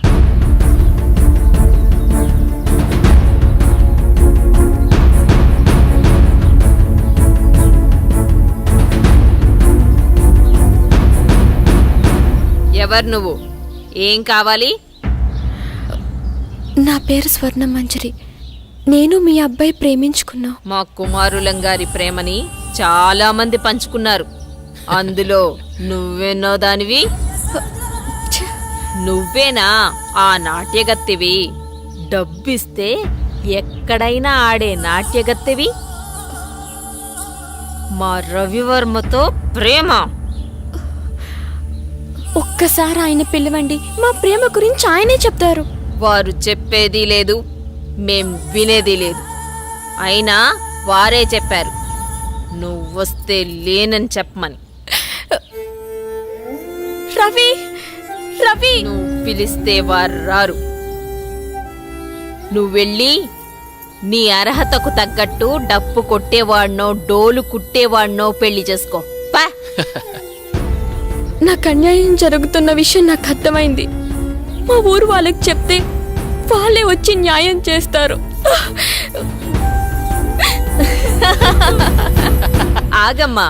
ఎవరు నువ్వు? ఏం కావాలి? నా పేరు స్వర్ణమంజరి. నేను మీ అబ్బాయి ప్రేమించుకున్నా. మా కుమారులంగారి ప్రేమని చాలా మంది పంచుకున్నారు. అందులో నువ్వెన్నో దానివి. నువ్వేనా ఆ నాట్యగత్తెవి? డబ్బిస్తే ఎక్కడైనా ఆడే నాట్యగత్తెవి? మా రవివర్మతో ప్రేమ? ఒక్కసారి ఆయన పిలవండి, మా ప్రేమ గురించి ఆయనే చెప్తారు. వారు చెప్పేది లేదు, మేం వినేది లేదు. అయినా వారే చెప్పారు నువ్వొస్తే లేనని చెప్పమని. రవి రవి, నువ్వు పిలిస్తే వారు రారు. నువ్వెళ్ళి నీ అర్హతకు తగ్గట్టు డప్పు కొట్టేవాడినో డోలు కుట్టేవాడినో పెళ్లి చేసుకో. నాకు అన్యాయం జరుగుతున్న విషయం నాకు అర్థమైంది. మా ఊరు వాళ్ళకి చెప్తే వాళ్ళే వచ్చి న్యాయం చేస్తారు. ఆగమ్మా,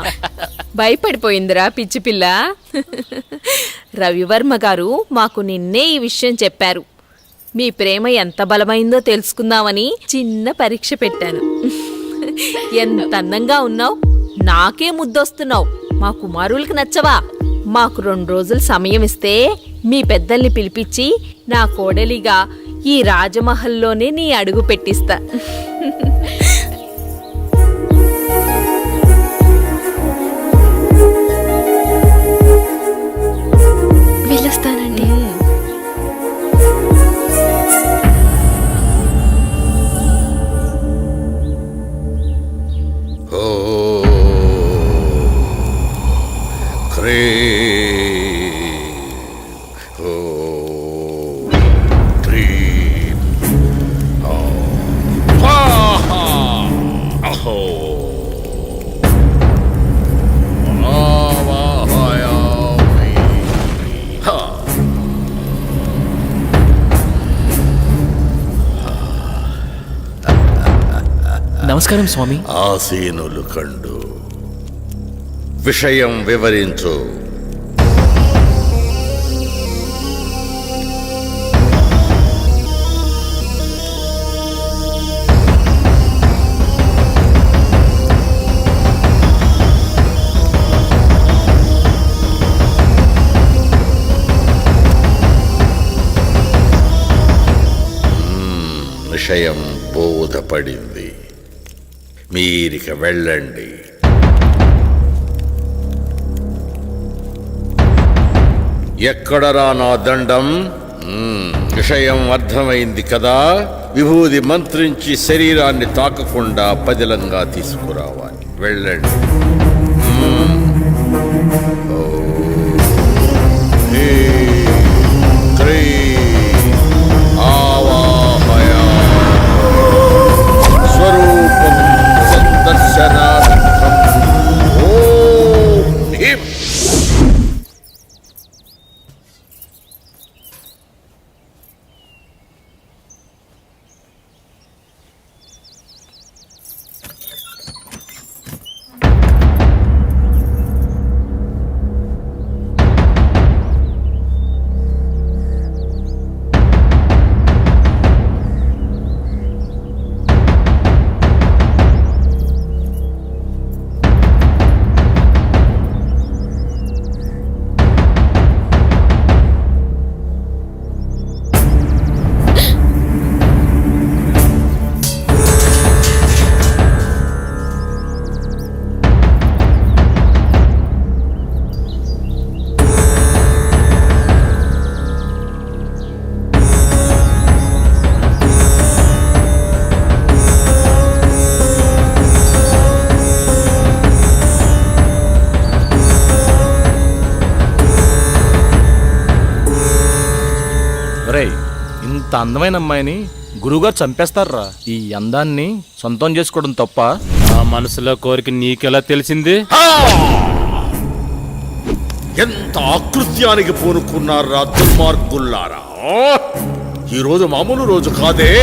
భయపడిపోయిందిరా పిచ్చి పిల్ల. రవివర్మ గారు మాకు నిన్నే ఈ విషయం చెప్పారు. మీ ప్రేమ ఎంత బలమైందో తెలుసుకుందామని చిన్న పరీక్ష పెట్టాను. ఎంత అందంగా ఉన్నావు, నాకే ముద్దొస్తున్నావు. మా కుమారులకు నచ్చవా? మాకు 2 రోజులు సమయం ఇస్తే మీ పెద్దల్ని పిలిపించి నా కోడలిగా ఈ రాజమహల్లోనే నీ అడుగు పెట్టిస్తా. వెళ్ళొస్తానండి. నమస్కారం స్వామి. ఆసీనులు కండు విషయం వివరించు. విషయం బోధపడింది. మీరిక వెళ్ళండి. ఎక్కడరా నా దండం? విషయం అర్థమైంది కదా. విభూది మంత్రించి శరీరాన్ని తాకకుండా పదిలంగా తీసుకురావాలి. వెళ్ళండి. స్వరూపం సందర్శనార్థం. ఓం భీం. ఇంత అందమైన అమ్మాయిని గురువుగారు చంపేస్తారా? ఈ అందాన్ని సొంతం చేసుకోవడం తప్ప? ఆ మనసులో కోరిక నీకెలా తెలిసింది? ఎంత ఆకృత్యానికి పూనుకున్నారా దుర్మార్గుల్లారా! ఈరోజు మామూలు రోజు కాదే.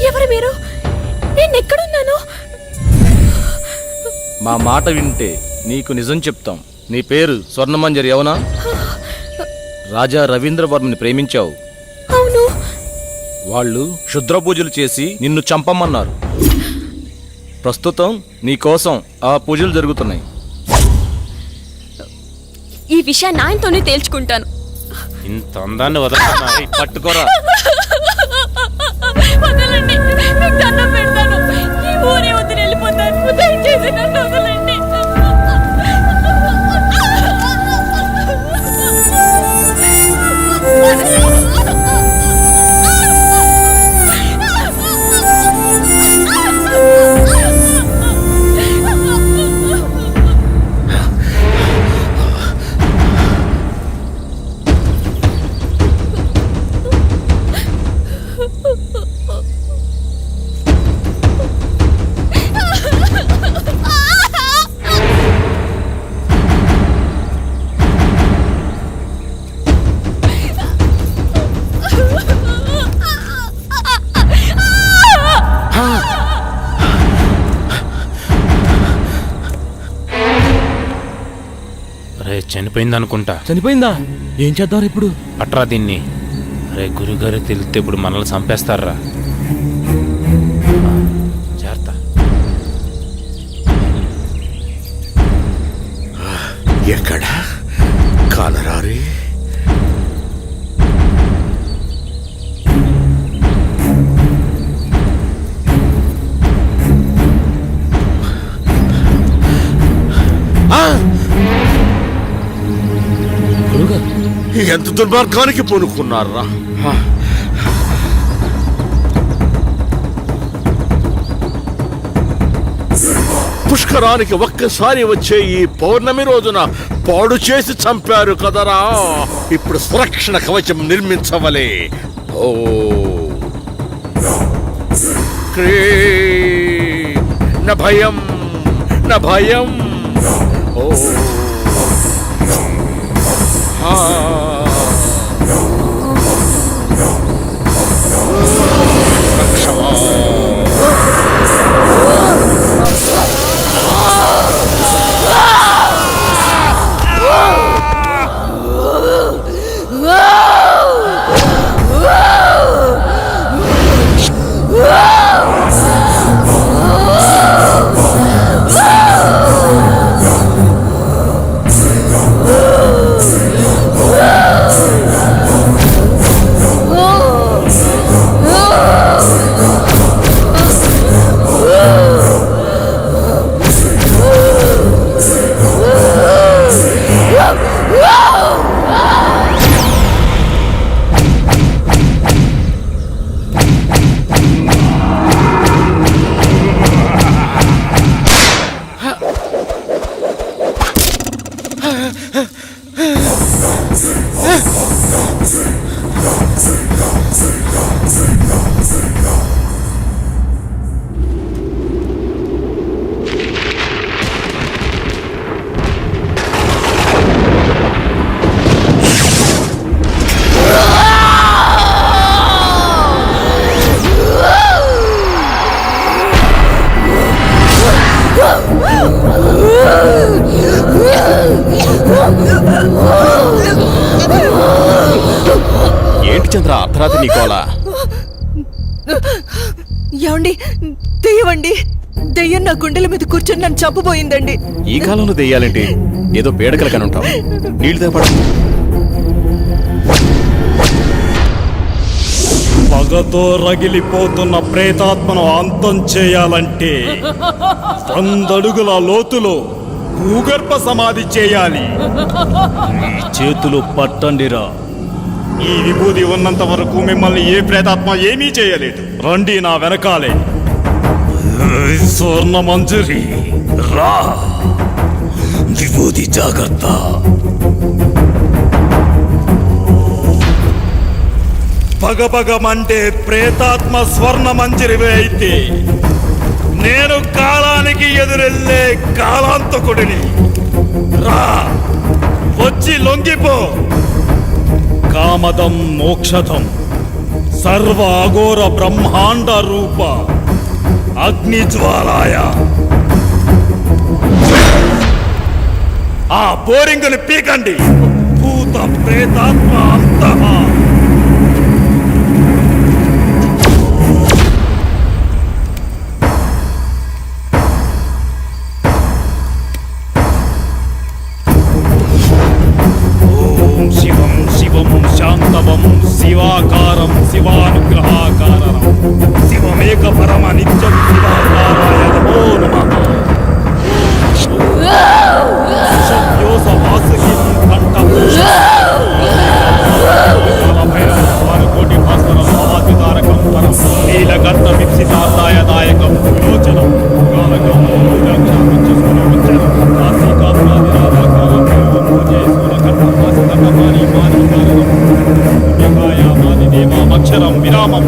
ఎవరు మీరు? నేను ఎక్కడున్నాను? మా మాట వింటే నీకు నిజం చెప్తాం. నీ పేరు స్వర్ణమంజరి అవునా? రాజా రవీంద్రవర్మని ప్రేమించావు. అవును. వాళ్ళు క్షుద్ర పూజలు చేసి నిన్ను చంపమన్నారు. ప్రస్తుతం నీ కోసం ఆ పూజలు జరుగుతున్నాయి. ఈ విషయాన్ని ఆయనతోనే తేల్చుకుంటాను. ఇంత అందాన్ని వదలన్నా పట్టుకోరా. వదలండి, మీకు దండం పెడతాను. ఈ ఊరే వదిలి వెళ్ళిపోతాను. దయచేసి నన్ను వదలండి. అరే చనిపోయింది అనుకుంటా. చనిపోయిందా? ఏం చేద్దాం ఇప్పుడు? పట్రా దీన్ని. అరే గురుగారు తెలిస్తే ఇప్పుడు మనల్ని చంపేస్తారా? జాగ్రత్త. ఎక్కడ కానరారి? ఎంత దుర్మార్గానికి పూనుకున్నారా! పుష్కరానికి ఒక్కసారి వచ్చే ఈ పౌర్ణమి రోజున పాడు చేసి చంపారు కదరా. ఇప్పుడు సురక్షణ కవచం నిర్మించవలే. ఓ న భయం న భయం. ఓ దెయ్యం నా గుండెల మీద కూర్చొని నన్ను చంపబోయిందండి. ఈ కాలంలో దెయ్యాలేంటి? ఏదో పేడకల కని ఉంటావు. నీళ్ళు తేపడ. పగతో రగిలిపోతున్న ప్రేతాత్మను అంతం చేయాలంటే 100 అడుగుల లోతులో భూగర్భ సమాధి చేయాలి. ఈ చేతులు పట్టండిరా. ఈ విభూది ఉన్నంత వరకు మిమ్మల్ని ఏ ప్రేతాత్మ ఏమీ చేయలేదు. రండి నా వెనకాలే. స్వర్ణ మంజరి రా. విభూది జాగ్రత్త. పగపగమంటే ప్రేతాత్మ స్వర్ణ మంజరివే అయితే నేను కాలానికి ఎదురెళ్ళే కాలాంతకుడిని. రా, వచ్చి లొంగిపో. కామదం మోక్షదం సర్వ అఘోర బ్రహ్మాండ రూప అగ్నిజ్వాలాయ. ఆ బోరింగుని పీకండి. భూత ప్రేతాత్మ అంతమా. శివం శివం శాంతవం శివాకారం శివానుగ్రహాకారం శివమేక పరమ నిత్యం శివాకారాయ నమో నమః. శక్యోస వాసుకిం కంఠభూషణం కోటి భాస్కరం మహాద్యుతారకం పరం నీలకంఠ విప్సితార్థాయ దాయకం విలోచనం కారకం అక్షరం విరామం.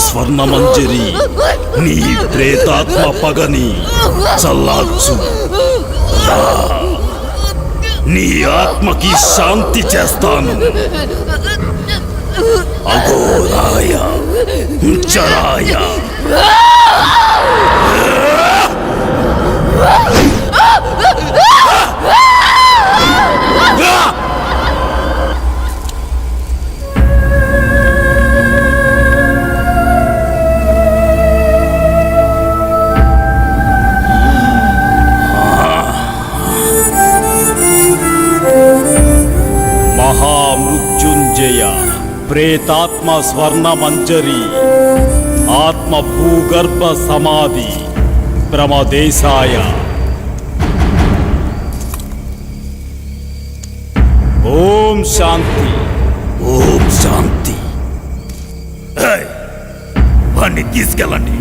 స్వర్ణమంజరి నీ ప్రేతాత్మ పగని చల్లార్చు. నీ ఆత్మకి శాంతి చేస్తాను. అఘోరాయ చరాయ మహామృత్యుంజయ ప్రేతాత్మ స్వర్ణ మంజరి ఆత్మ భూగర్భ సమాధి ప్రమదేశాయ. ఓం శాంతి. ఓం శాంతి. వాణ్ణి తీసుకెళ్ళండి.